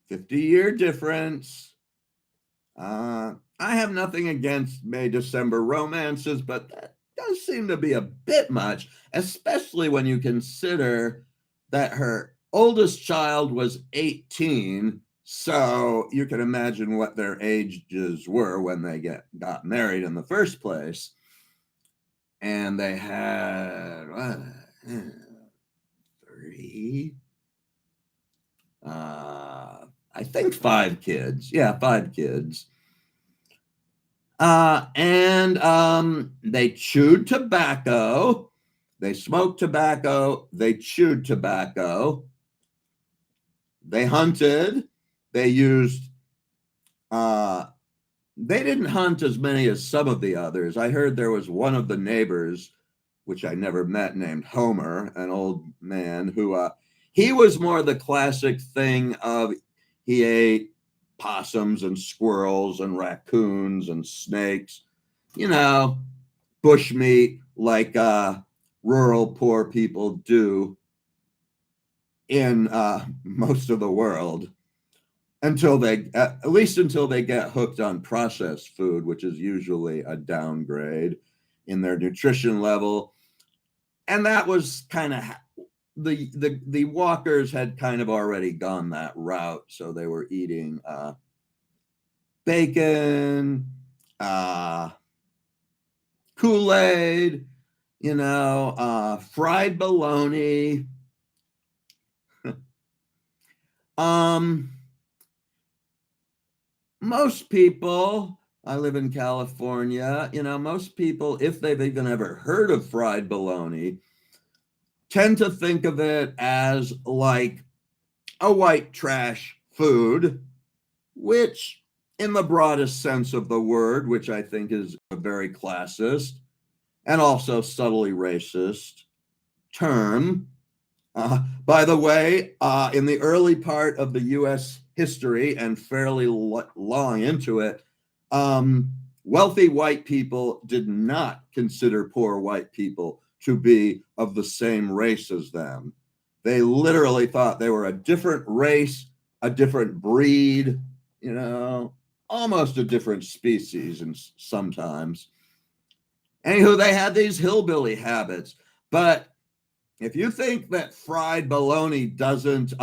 [SPEAKER 1] 50-year difference. I have nothing against May-December romances, but that does seem to be a bit much, especially when you consider that her oldest child was 18. So you can imagine what their ages were when they got married in the first place. And they had three, I think 5 kids. Yeah, 5 kids. And they chewed tobacco. They smoked tobacco. They chewed tobacco. They hunted. They used, they didn't hunt as many as some of the others. I heard there was one of the neighbors, which I never met, named Homer, an old man who, he was more the classic thing of he ate possums and squirrels and raccoons and snakes, bush meat like rural poor people do in most of the world. until they, at least until they get hooked on processed food, which is usually a downgrade in their nutrition level. And that was kind of the walkers had kind of already gone that route, so they were eating bacon, Kool-Aid, fried bologna. um Most people, I live in California, most people, if they've even ever heard of fried bologna, tend to think of it as like a white trash food, which, in the broadest sense of the word, which I think is a very classist and also subtly racist term. By the way, in the early part of the US history and fairly long into it, wealthy white people did not consider poor white people to be of the same race as them. They literally thought they were a different race, a different breed, almost a different species, and sometimes. Anywho, they had these hillbilly habits. But if you think that fried bologna doesn't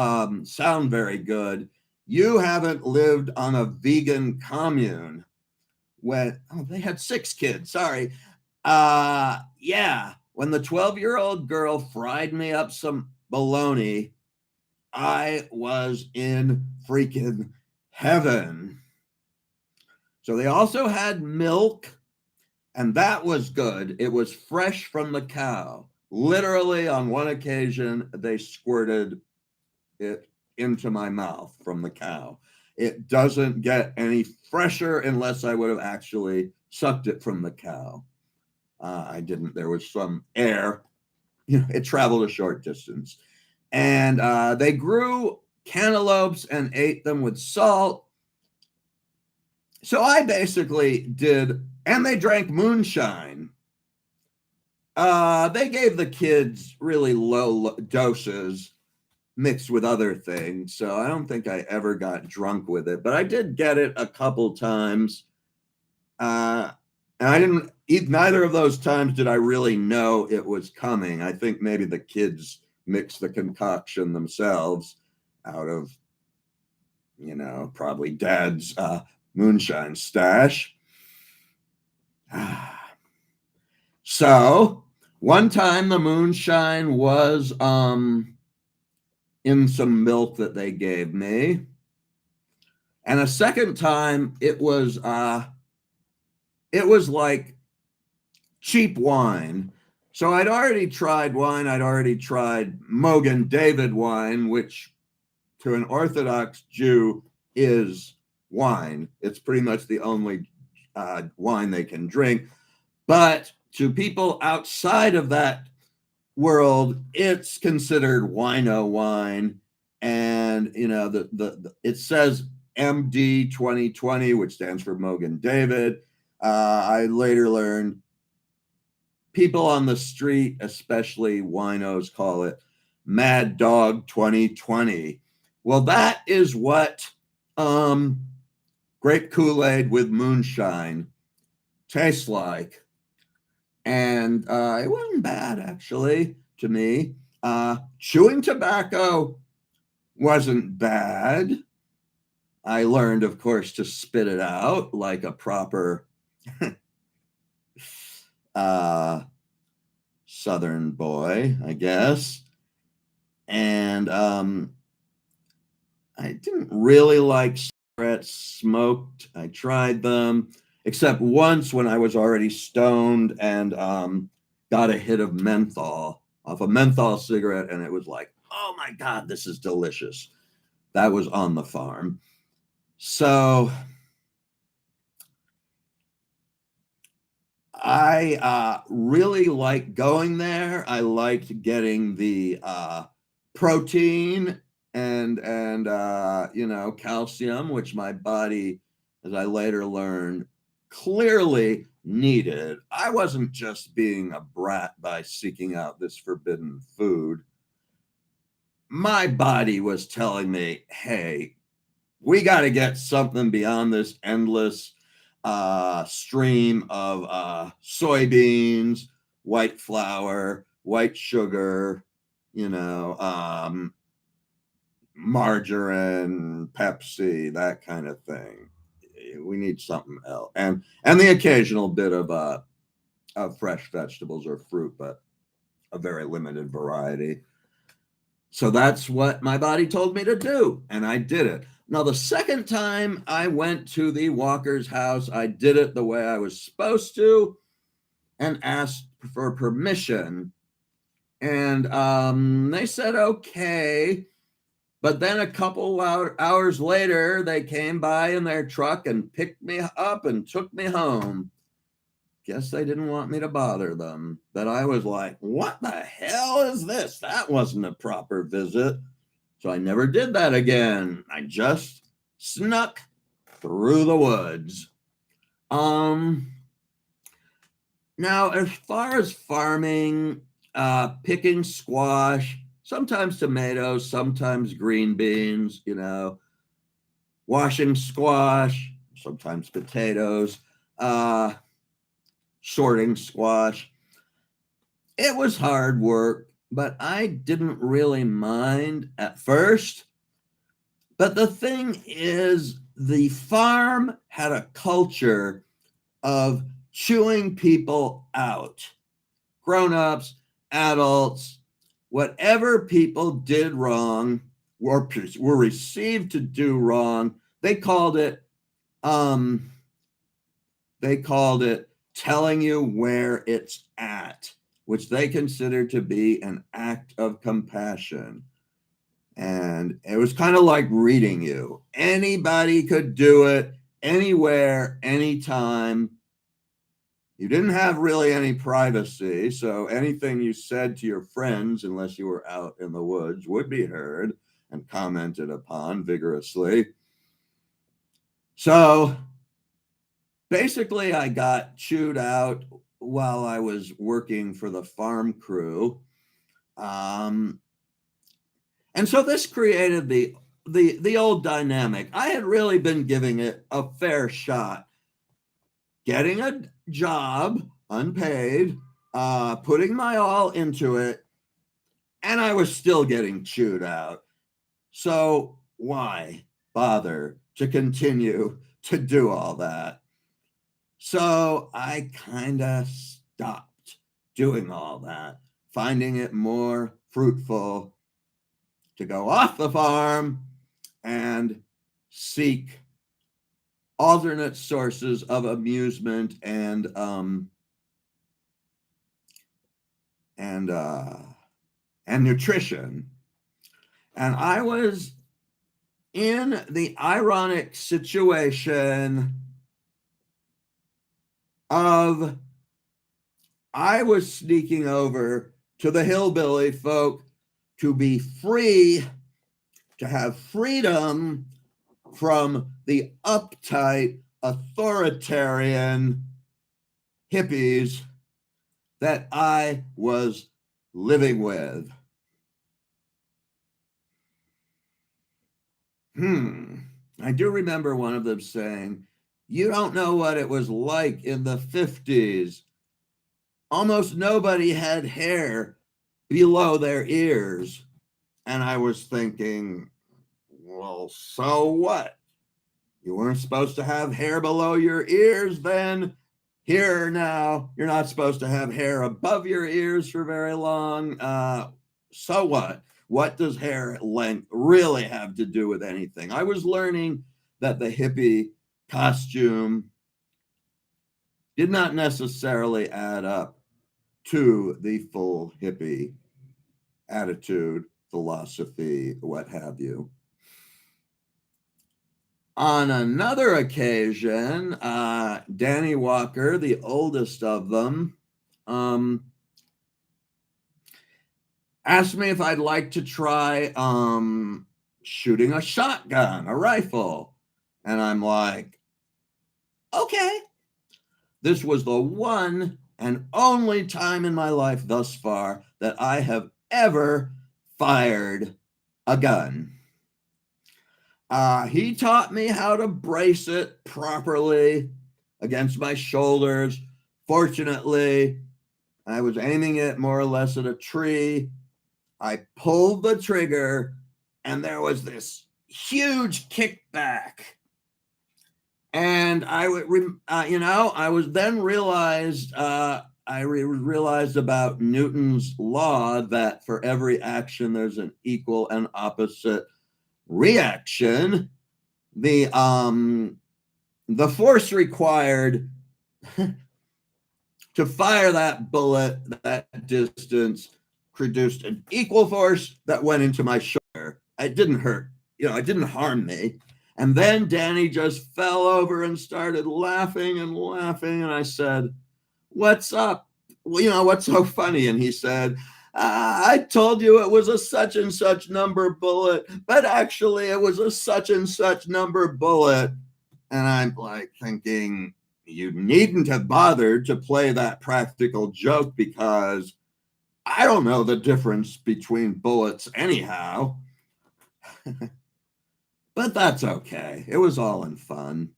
[SPEAKER 1] sound very good, you haven't lived on a vegan commune. When they had 6 kids, sorry. Yeah, when the 12-year-old girl fried me up some bologna, I was in freaking heaven. So they also had milk, and that was good. It was fresh from the cow. Literally, on one occasion, they squirted it into my mouth from the cow. It doesn't get any fresher unless I would have actually sucked it from the cow. I didn't. There was some air. It traveled a short distance. And they grew cantaloupes and ate them with salt. So I basically did, and they drank moonshine. They gave the kids really low doses mixed with other things. So I don't think I ever got drunk with it, but I did get it a couple times. And I didn't eat, neither of those times did I really know it was coming. I think maybe the kids mixed the concoction themselves out of, probably dad's moonshine stash. So one time the moonshine was in some milk that they gave me. And a second time it was like cheap wine. So I'd already tried wine. I'd already tried Mogen David wine, which to an Orthodox Jew is wine. It's pretty much the only wine they can drink. But to people outside of that world, it's considered wino wine. And, it says MD 2020, which stands for Mogen David. I later learned people on the street, especially winos, call it Mad Dog 2020. Well, that is what grape Kool-Aid with moonshine tastes like. And it wasn't bad, actually, to me. Chewing tobacco wasn't bad. I learned, of course, to spit it out like a proper Southern boy, I guess. And I didn't really like cigarettes smoked. I tried them, except once when I was already stoned and got a hit of menthol off a menthol cigarette, and it was like, oh my God, this is delicious. That was on the farm. So I really liked going there. I liked getting the protein and calcium, which my body, as I later learned, clearly needed. I wasn't just being a brat by seeking out this forbidden food. My body was telling me, hey, we got to get something beyond this endless stream of soybeans, white flour, white sugar, margarine, Pepsi, that kind of thing. We need something else, and the occasional bit of fresh vegetables or fruit, but a very limited variety. So that's what my body told me to do, and I did it. Now, the second time I went to the Walker's house, I did it the way I was supposed to and asked for permission. And they said, okay. But then a couple hours later, they came by in their truck and picked me up and took me home. Guess they didn't want me to bother them. But I was like, what the hell is this? That wasn't a proper visit. So I never did that again. I just snuck through the woods. Now, as far as farming, picking squash, sometimes tomatoes, sometimes green beans, washing squash, sometimes potatoes, sorting squash. It was hard work, but I didn't really mind at first. But the thing is, the farm had a culture of chewing people out, grown-ups, adults, whatever people did wrong or were received to do wrong. They called it telling you where it's at, which they considered to be an act of compassion. And it was kind of like reading you. Anybody could do it, anywhere, anytime. You didn't have really any privacy, so anything you said to your friends, unless you were out in the woods, would be heard and commented upon vigorously. So basically, I got chewed out while I was working for the farm crew. And so this created the old dynamic. I had really been giving it a fair shot, getting a job, unpaid, putting my all into it, and I was still getting chewed out. So why bother to continue to do all that? So I kind of stopped doing all that, finding it more fruitful to go off the farm and seek alternate sources of amusement and nutrition. And I was in the ironic situation of I was sneaking over to the hillbilly folk to be free, to have freedom from the uptight, authoritarian hippies that I was living with. I do remember one of them saying, you don't know what it was like in the 50s. Almost nobody had hair below their ears. And I was thinking, well, so what? You weren't supposed to have hair below your ears then. Here now, you're not supposed to have hair above your ears for very long. So what? What does hair length really have to do with anything? I was learning that the hippie costume did not necessarily add up to the full hippie attitude, philosophy, what have you. On another occasion, Danny Walker, the oldest of them, asked me if I'd like to try shooting a shotgun, a rifle. And I'm like, okay. This was the one and only time in my life thus far that I have ever fired a gun. He taught me how to brace it properly against my shoulders. Fortunately, I was aiming it more or less at a tree. I pulled the trigger, and there was this huge kickback. And I would, I was then realized, realized about Newton's law that for every action there's an equal and opposite reaction. The force required to fire that bullet that distance produced an equal force that went into my shoulder. It didn't hurt, it didn't harm me. And then Danny just fell over and started laughing and laughing. And I said, "What's up? Well, what's so funny?" And he said, "I told you it was a such and such number bullet, but actually it was a such and such number bullet." And I'm like thinking, you needn't have bothered to play that practical joke because I don't know the difference between bullets anyhow. But that's okay. It was all in fun.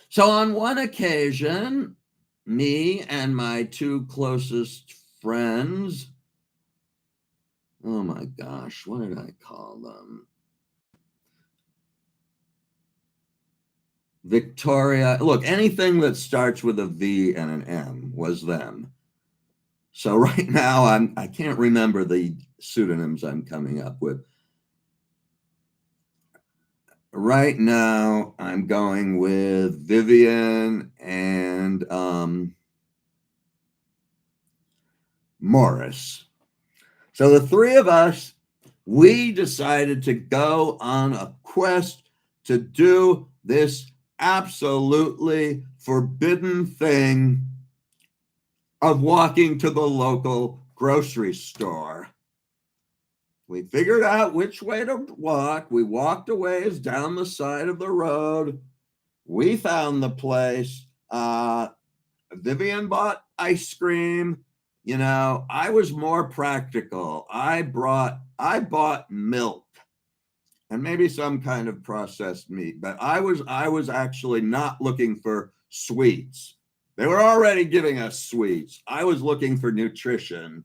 [SPEAKER 1] So on one occasion, me and my two closest friends, oh my gosh, what did I call them? Victoria. Look, anything that starts with a V and an M was them. So right now I can't remember the pseudonyms I'm coming up with. Right now I'm going with Vivian and Morris. So the three of us, we decided to go on a quest to do this absolutely forbidden thing of walking to the local grocery store. We figured out which way to walk. We walked a ways down the side of the road. We found the place. Vivian bought ice cream. I was more practical. I bought milk and maybe some kind of processed meat, but I was actually not looking for sweets. They were already giving us sweets. I was looking for nutrition.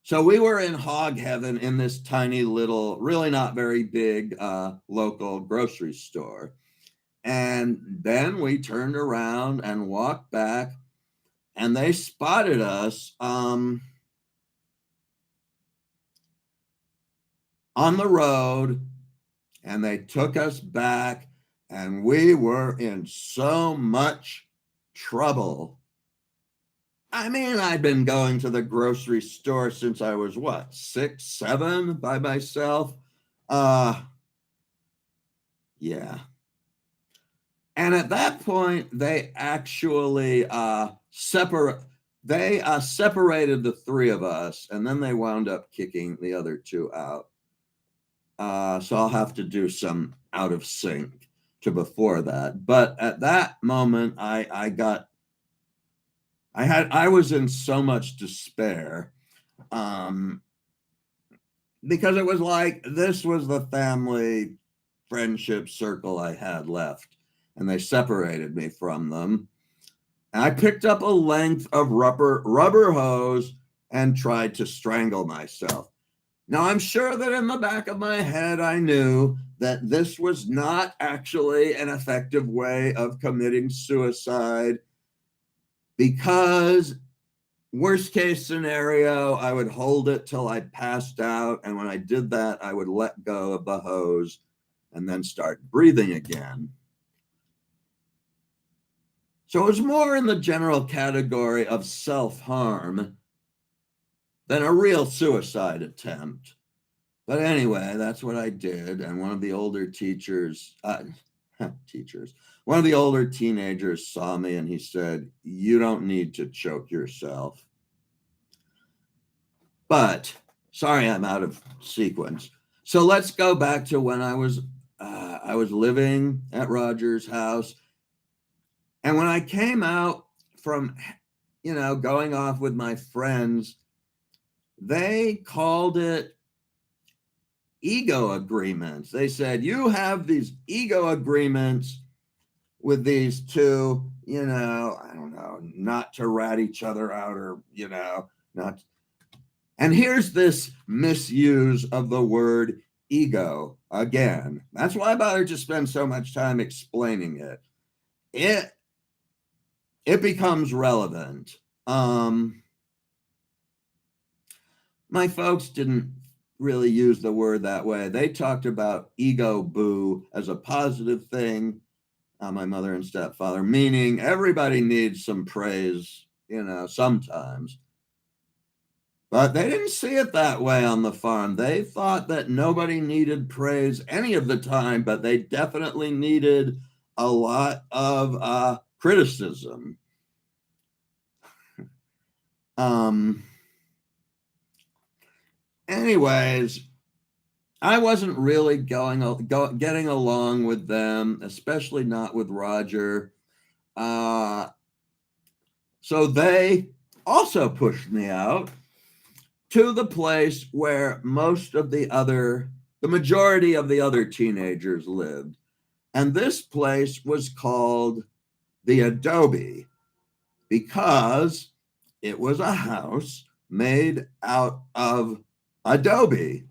[SPEAKER 1] So we were in hog heaven in this tiny little, really not very big local grocery store. And then we turned around and walked back, and they spotted us on the road, and they took us back, and we were in so much trouble. I mean, I'd been going to the grocery store since I was 6, 7 by myself. Yeah. And at that point, they actually separated the three of us, and then they wound up kicking the other two out. So I'll have to do some out of sync to before that. But at that moment, I was in so much despair, because it was like this was the family friendship circle I had left, and they separated me from them. And I picked up a length of rubber hose and tried to strangle myself. Now, I'm sure that in the back of my head, I knew that this was not actually an effective way of committing suicide, because worst case scenario, I would hold it till I passed out. And when I did that, I would let go of the hose and then start breathing again. So it was more in the general category of self-harm than a real suicide attempt. But anyway, that's what I did. And one of the older one of the older teenagers saw me and he said, "You don't need to choke yourself." But sorry, I'm out of sequence. So let's go back to when I was living at Roger's house. And when I came out from, going off with my friends, they called it ego agreements. They said, you have these ego agreements with these two, I don't know, not to rat each other out or, not. And here's this misuse of the word ego again. That's why I bothered to spend so much time explaining it. It becomes relevant. My folks didn't really use the word that way. They talked about ego boo as a positive thing. My mother and stepfather, meaning everybody needs some praise, sometimes. But they didn't see it that way on the farm. They thought that nobody needed praise any of the time, but they definitely needed a lot of criticism. Anyways, I wasn't really getting along with them, especially not with Roger. So they also pushed me out to the place where the majority of the other teenagers lived. And this place was called the Adobe because it was a house made out of adobe.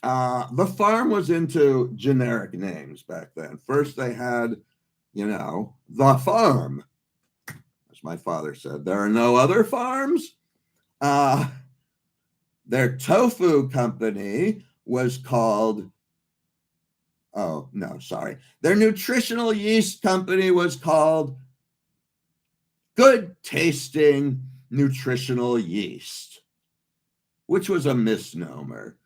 [SPEAKER 1] The farm was into generic names back then. First, they had, the farm. As my father said, there are no other farms. Their tofu company was called, their nutritional yeast company was called Good Tasting Nutritional Yeast, which was a misnomer.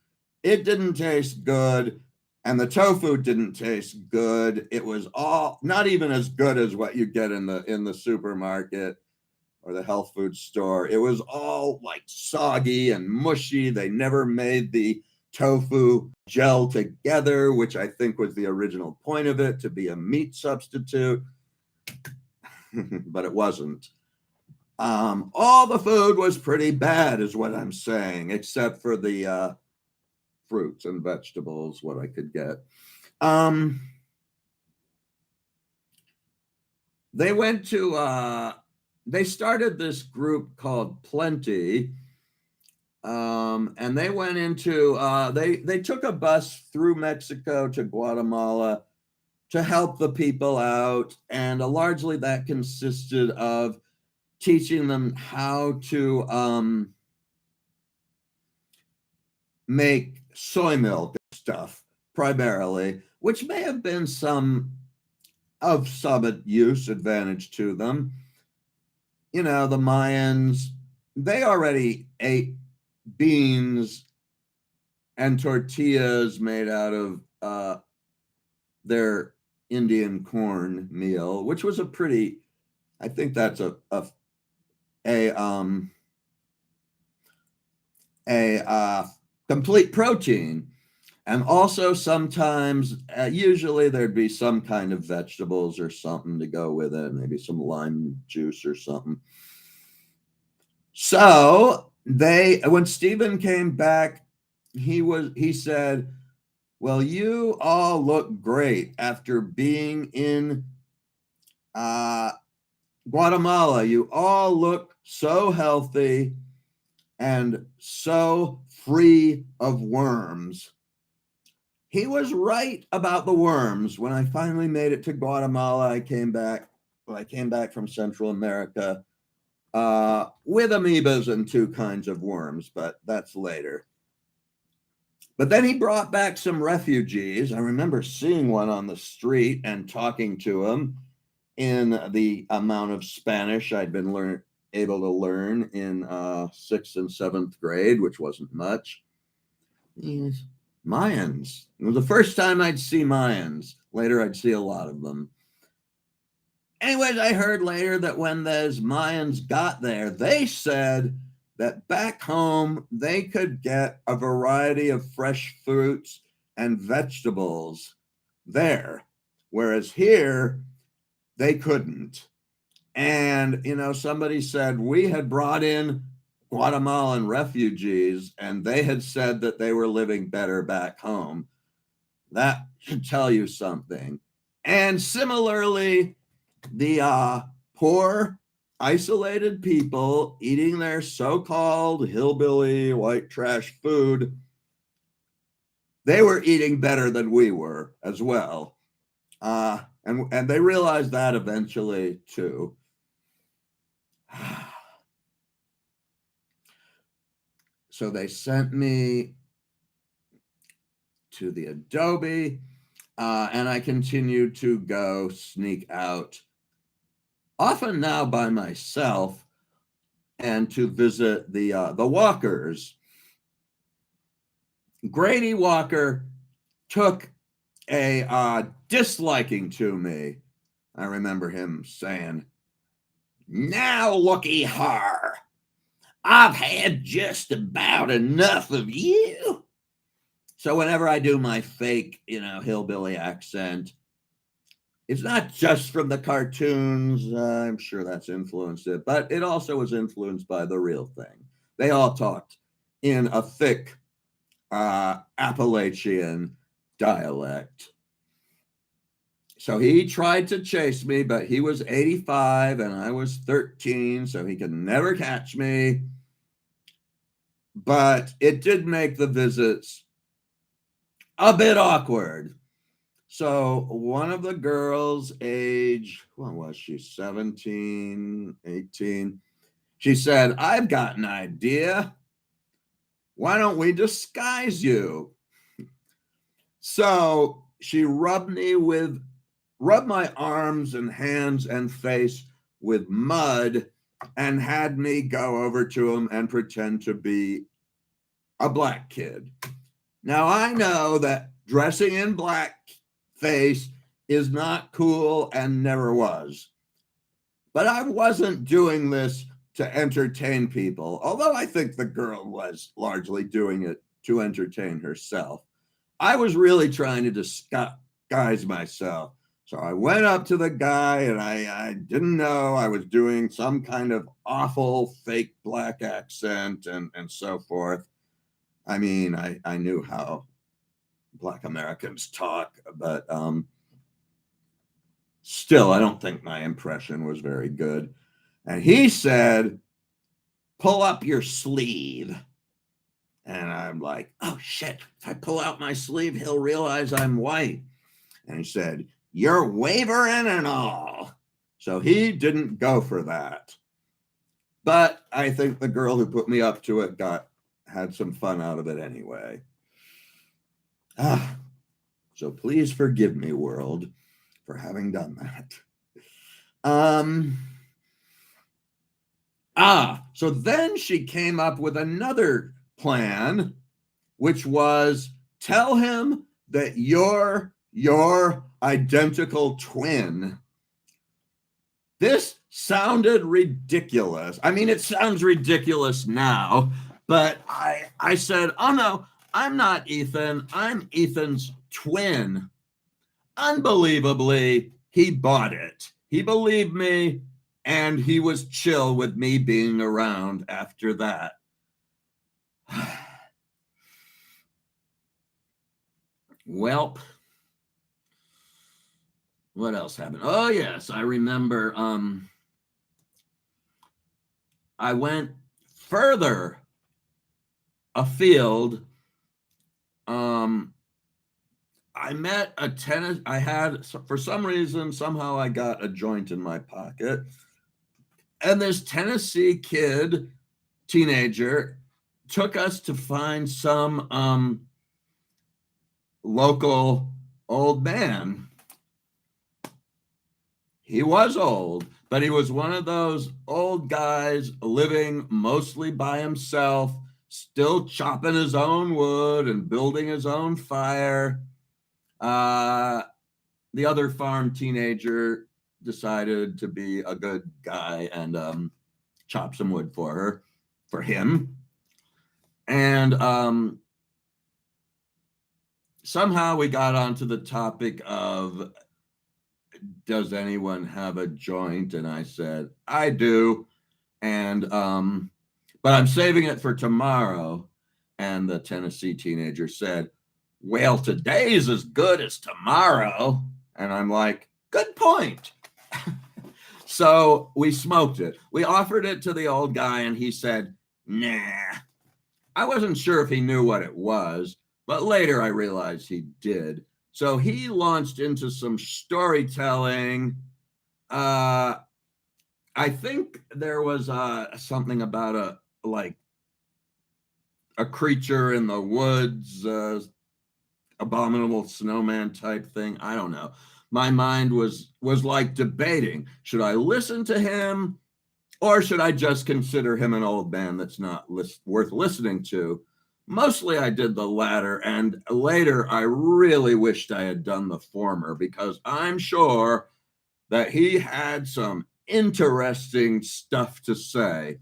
[SPEAKER 1] It didn't taste good, and the tofu didn't taste good. It was all not even as good as what you get in the supermarket or the health food store. It was all like soggy and mushy. They never made the tofu gel together, which I think was the original point of it, to be a meat substitute. But it wasn't. All the food was pretty bad, is what I'm saying, except for the fruits and vegetables, what I could get. They started this group called Plenty, and they went into, they took a bus through Mexico to Guatemala to help the people out, and largely that consisted of teaching them how to make soy milk stuff primarily, which may have been of some advantage to them. The Mayans, they already ate beans and tortillas made out of their Indian corn meal, which was I think that's a complete protein. And also sometimes, usually there'd be some kind of vegetables or something to go with it, maybe some lime juice or something. So when Stephen came back, he said, well, you all look great after being in Guatemala. You all look so healthy and so free of worms. He was right about the worms. When I finally made it to Guatemala, I came back from Central America with amoebas and two kinds of worms, but that's later. But then he brought back some refugees. I remember seeing one on the street and talking to him in the amount of Spanish I'd been able to learn in 6th and 7th grade, which wasn't much. Yes. Mayans. It was the first time I'd see Mayans. Later, I'd see a lot of them. Anyways, I heard later that when those Mayans got there, they said that back home, they could get a variety of fresh fruits and vegetables there, whereas here, they couldn't. And, somebody said we had brought in Guatemalan refugees, and they had said that they were living better back home. That should tell you something. And similarly, the poor, isolated people eating their so-called hillbilly white trash food, they were eating better than we were as well. And they realized that eventually too. So they sent me to the Adobe, and I continued to go sneak out, often now by myself, and to visit the Walkers. Grady Walker took a disliking to me. I remember him saying, "Now looky har, I've had just about enough of you." So whenever I do my fake, hillbilly accent, it's not just from the cartoons. I'm sure that's influenced it, but it also was influenced by the real thing. They all talked in a thick Appalachian dialect. So he tried to chase me, but he was 85 and I was 13, so he could never catch me. But it did make the visits a bit awkward. So one of the girls, age, what was she, 17, 18, she said, "I've got an idea. Why don't we disguise you?" So she rubbed my arms and hands and face with mud and had me go over to him and pretend to be a black kid. Now I know that dressing in blackface is not cool and never was, but I wasn't doing this to entertain people, although I think the girl was largely doing it to entertain herself. I was really trying to disguise myself. So I went up to the guy and I didn't know I was doing some kind of awful fake black accent and so forth. I mean, I knew how Black Americans talk, but still, I don't think my impression was very good. And he said, "Pull up your sleeve." And I'm like, "Oh shit, if I pull out my sleeve, he'll realize I'm white." And he said, "You're wavering and all." So he didn't go for that. But I think the girl who put me up to it had some fun out of it anyway. So please forgive me, world, for having done that. So then she came up with another plan, which was tell him that you're your identical twin. This sounded ridiculous. I mean, it sounds ridiculous now, but I said, "Oh no, I'm not Ethan. I'm Ethan's twin." Unbelievably, he bought it. He believed me, and he was chill with me being around after that. Welp. What else happened? Oh, yes, I remember I went further afield. I met a tennis. I had, for some reason, somehow I got a joint in my pocket. And this Tennessee kid, teenager, took us to find some local old man. He was old, but he was one of those old guys living mostly by himself, still chopping his own wood and building his own fire. The other farm teenager decided to be a good guy and chop some wood for him. And somehow we got onto the topic of, does anyone have a joint? And I said, I do. And but I'm saving it for tomorrow. And the Tennessee teenager said, well, today's as good as tomorrow. And I'm like, good point. So we smoked it. We offered it to the old guy and he said, nah. I wasn't sure if he knew what it was, but later I realized he did. So he launched into some storytelling. I think there was something about a creature in the woods, abominable snowman type thing. I don't know. My mind was like debating, should I listen to him or should I just consider him an old man that's not worth listening to? Mostly I did the latter, and later I really wished I had done the former, because I'm sure that he had some interesting stuff to say.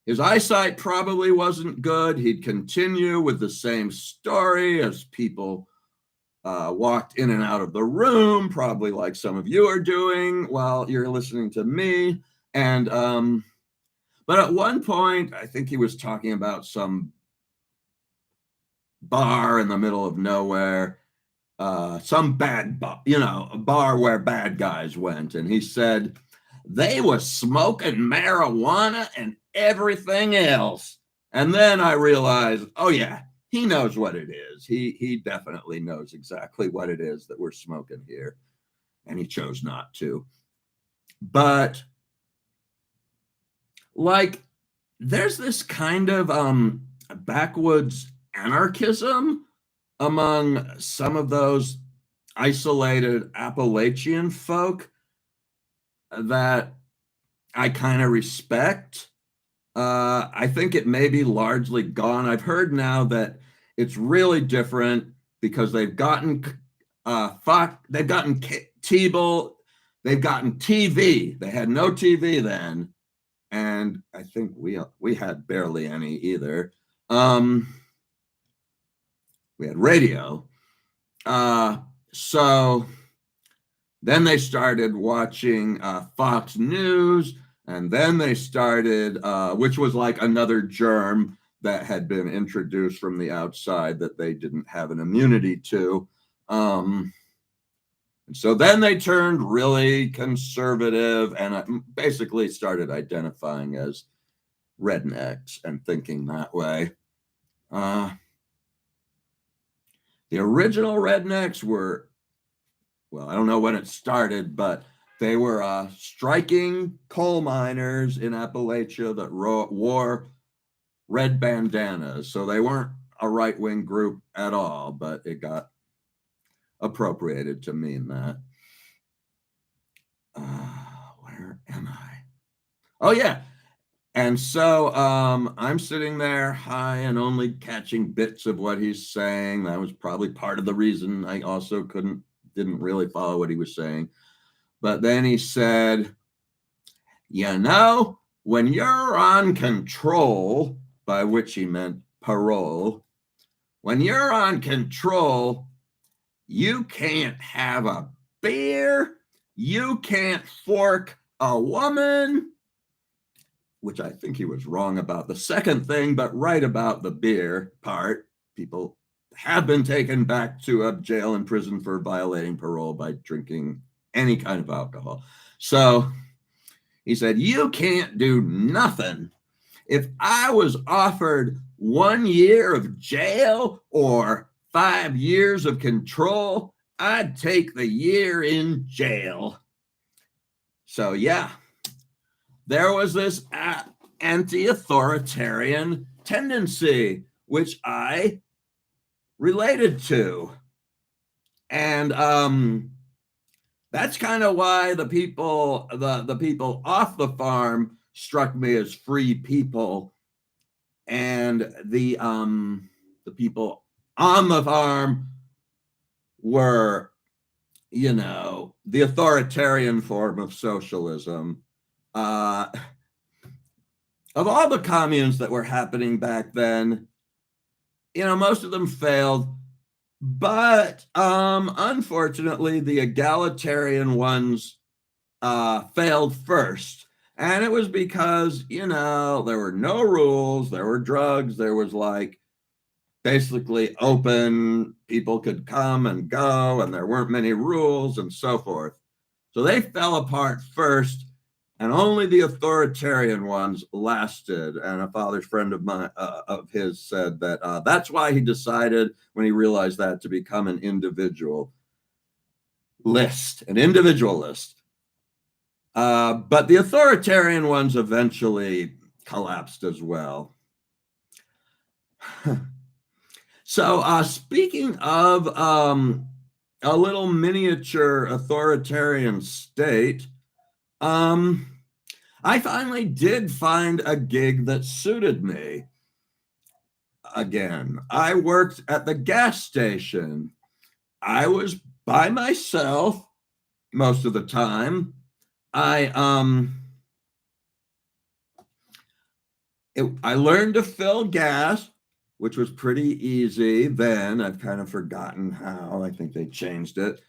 [SPEAKER 1] His eyesight probably wasn't good. He'd continue with the same story as people walked in and out of the room, probably like some of you are doing while you're listening to me. And but at one point, I think he was talking about some bar in the middle of nowhere, some bad bar, a bar where bad guys went. And he said they was smoking marijuana and everything else. And then I realized, oh yeah, he knows what it is. He definitely knows exactly what it is that we're smoking here. And he chose not to. But like, there's this kind of backwoods anarchism among some of those isolated Appalachian folk that I kind of respect. I think it may be largely gone. I've heard now that it's really different because they've gotten they've gotten cable, they've gotten TV. They had no TV then, and I think we had barely any either. We had radio. So then they started watching Fox News, and then they started, which was like another germ that had been introduced from the outside that they didn't have an immunity to. And so then they turned really conservative and basically started identifying as rednecks and thinking that way. The original rednecks were, well, I don't know when it started, but they were striking coal miners in Appalachia that wore red bandanas. So they weren't a right-wing group at all, but it got appropriated to mean that. Where am I? Oh, yeah. And so I'm sitting there high and only catching bits of what he's saying. That was probably part of the reason I also didn't really follow what he was saying. But then he said, when you're on control, by which he meant parole, when you're on control, you can't have a beer, you can't fork a woman, which I think he was wrong about the second thing, but right about the beer part. People have been taken back to jail and prison for violating parole by drinking any kind of alcohol. So he said, you can't do nothing. If I was offered 1 year of jail or 5 years of control, I'd take the year in jail. So yeah, there was this anti-authoritarian tendency, which I related to. And that's kind of why the people off the farm struck me as free people, and the people on the farm were, the authoritarian form of socialism. Of all the communes that were happening back then, most of them failed. But unfortunately, the egalitarian ones failed first. And it was because, there were no rules, there were drugs, there was like basically open, people could come and go, and there weren't many rules and so forth. So they fell apart first, and only the authoritarian ones lasted. And a father's friend of mine, of his, said that that's why he decided, when he realized that, to become an individualist. But the authoritarian ones eventually collapsed as well. So speaking of a little miniature authoritarian state, I finally did find a gig that suited me. Again, I worked at the gas station. I was by myself most of the time. I learned to fill gas, which was pretty easy then. I've kind of forgotten how. I think they changed it.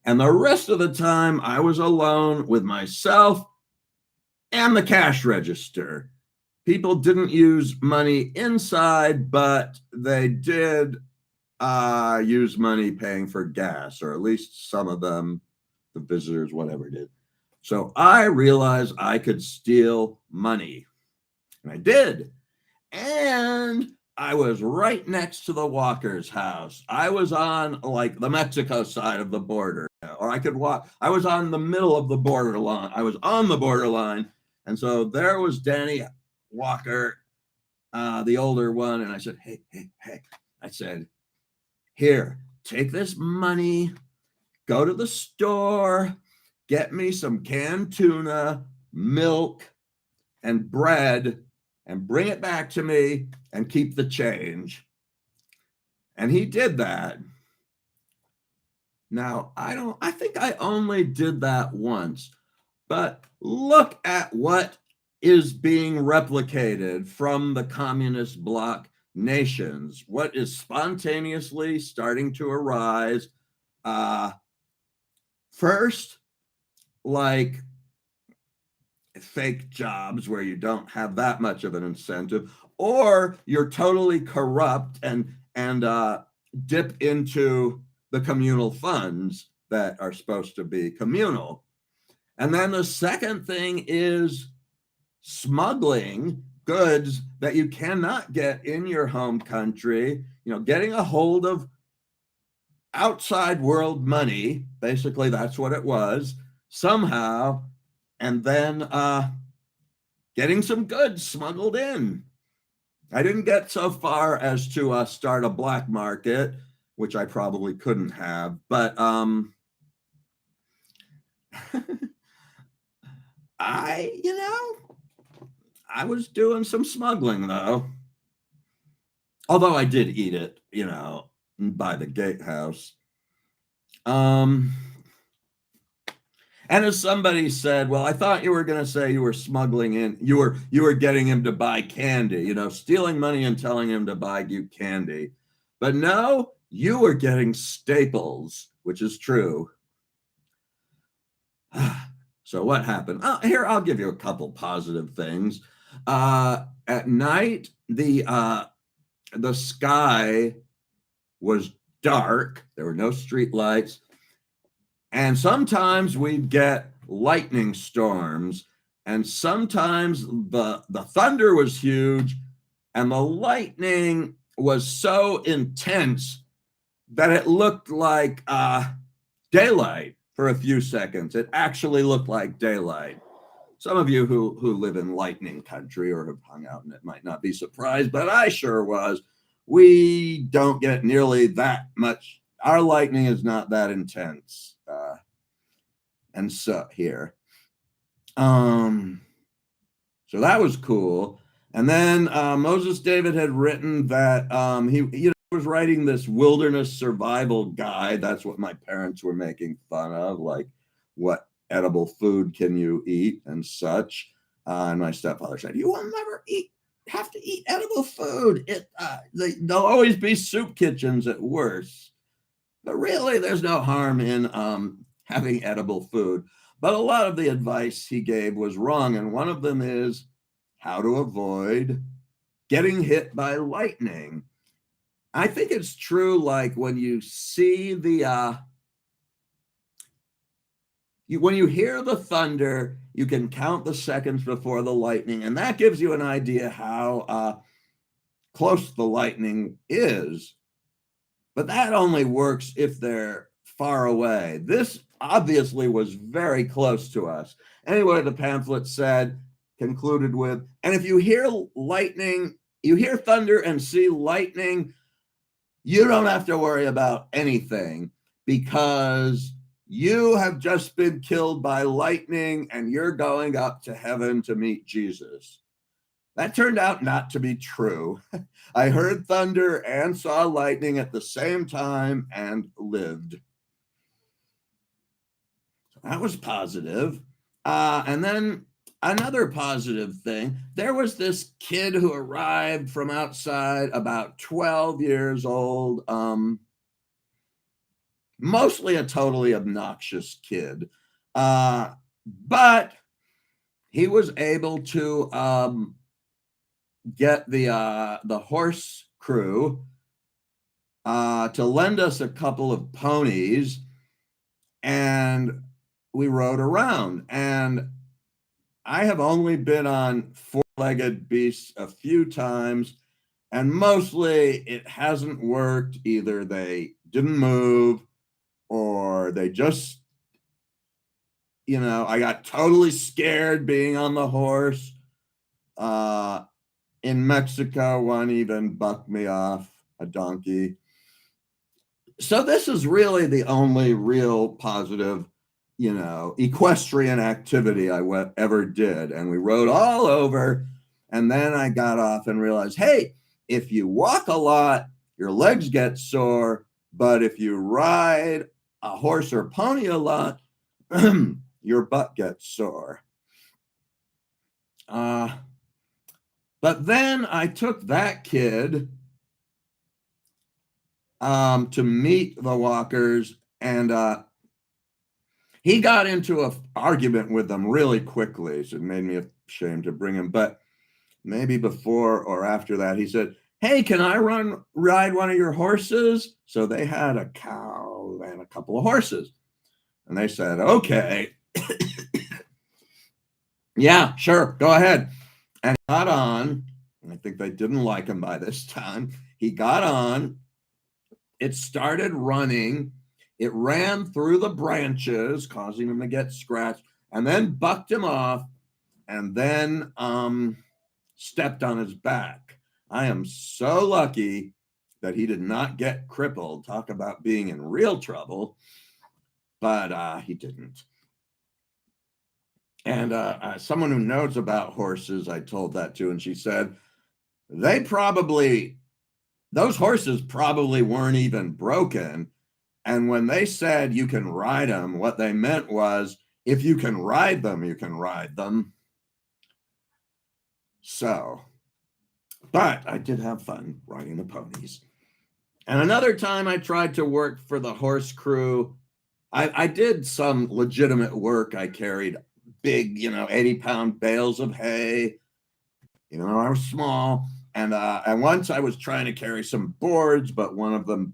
[SPEAKER 1] And the rest of the time, I was alone with myself and the cash register. People didn't use money inside, but they did use money paying for gas, or at least some of them, the visitors, whatever, did. So I realized I could steal money. And I did. And I was right next to the Walker's house. I was on like the Mexico side of the border, or I could walk. I was on the middle of the borderline. I was on the borderline. And so there was Danny Walker, the older one. And I said, hey. I said, here, take this money, go to the store, get me some canned tuna, milk, and bread, and bring it back to me, and keep the change. And he did that. Now, I think I only did that once, but look at what is being replicated from the communist bloc nations, what is spontaneously starting to arise. First, like fake jobs where you don't have that much of an incentive, or you're totally corrupt and dip into the communal funds that are supposed to be communal. And then the second thing is smuggling goods that you cannot get in your home country, getting a hold of outside world money. Basically, that's what it was, somehow, and then getting some goods smuggled in. I didn't get so far as to start a black market, which I probably couldn't have, but I was doing some smuggling, though. Although I did eat it, by the gatehouse. And as somebody said, well, I thought you were going to say you were smuggling in, you were getting him to buy candy, stealing money and telling him to buy you candy. But no, you were getting staples, which is true. So what happened? Here, I'll give you a couple positive things. At night, the sky was dark. There were no street lights. And sometimes we'd get lightning storms, and sometimes the thunder was huge, and the lightning was so intense that it looked like daylight for a few seconds. It actually looked like daylight. Some of you who live in lightning country or have hung out in it might not be surprised, but I sure was. We don't get nearly that much. Our lightning is not that intense. And so here. So that was cool. And then Moses David had written that he was writing this wilderness survival guide. That's what my parents were making fun of, like what edible food can you eat and such. And my stepfather said, you will never have to eat edible food. There'll always be soup kitchens at worst. But really, there's no harm in having edible food. But a lot of the advice he gave was wrong. And one of them is how to avoid getting hit by lightning. I think it's true, like when you see when you hear the thunder, you can count the seconds before the lightning, and that gives you an idea how close the lightning is. But that only works if they're far away. This obviously was very close to us. Anyway, the pamphlet concluded with, and if you hear lightning, you hear thunder and see lightning, you don't have to worry about anything because you have just been killed by lightning and you're going up to heaven to meet Jesus. That turned out not to be true. I heard thunder and saw lightning at the same time and lived. That was positive. And then another positive thing, there was this kid who arrived from outside, about 12 years old, mostly a totally obnoxious kid. But he was able to get the horse crew to lend us a couple of ponies, and we rode around. And I have only been on four-legged beasts a few times, and mostly it hasn't worked. Either they didn't move or they just, I got totally scared being on the horse. In Mexico, one even bucked me off, a donkey. So this is really the only real positive, equestrian activity I ever did. And we rode all over. And then I got off and realized, hey, if you walk a lot, your legs get sore. But if you ride a horse or pony a lot, your butt gets sore. But then I took that kid to meet the walkers, and he got into an argument with them really quickly. So it made me ashamed to bring him. But maybe before or after that, he said, hey, can I ride one of your horses? So they had a cow and a couple of horses. And they said, okay. Yeah, sure, go ahead. And he got on. I think they didn't like him by this time. He got on. It started running. It ran through the branches, causing him to get scratched, and then bucked him off, and then stepped on his back. I am so lucky that he did not get crippled. Talk about being in real trouble. But he didn't. And someone who knows about horses, I told that to, and she said, those horses probably weren't even broken. And when they said you can ride them, what they meant was, if you can ride them, you can ride them. So, but I did have fun riding the ponies. And another time I tried to work for the horse crew. I did some legitimate work. I carried big, 80-pound bales of hay. I was small. And once I was trying to carry some boards, but one of them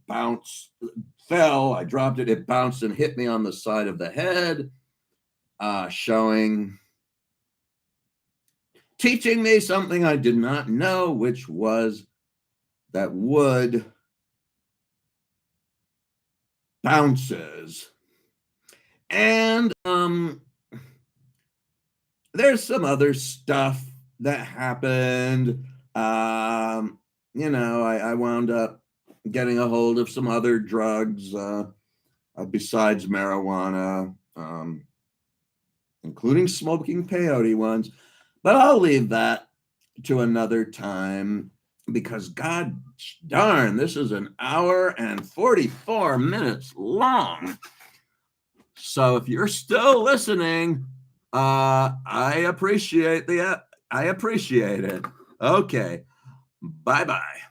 [SPEAKER 1] fell. I dropped it. It bounced and hit me on the side of the head, teaching me something I did not know, which was that wood bounces. And there's some other stuff that happened. I wound up getting a hold of some other drugs besides marijuana, including smoking peyote ones. But I'll leave that to another time because, God darn, this is an hour and 44 minutes long. So if you're still listening, I appreciate it. Okay. Bye-bye.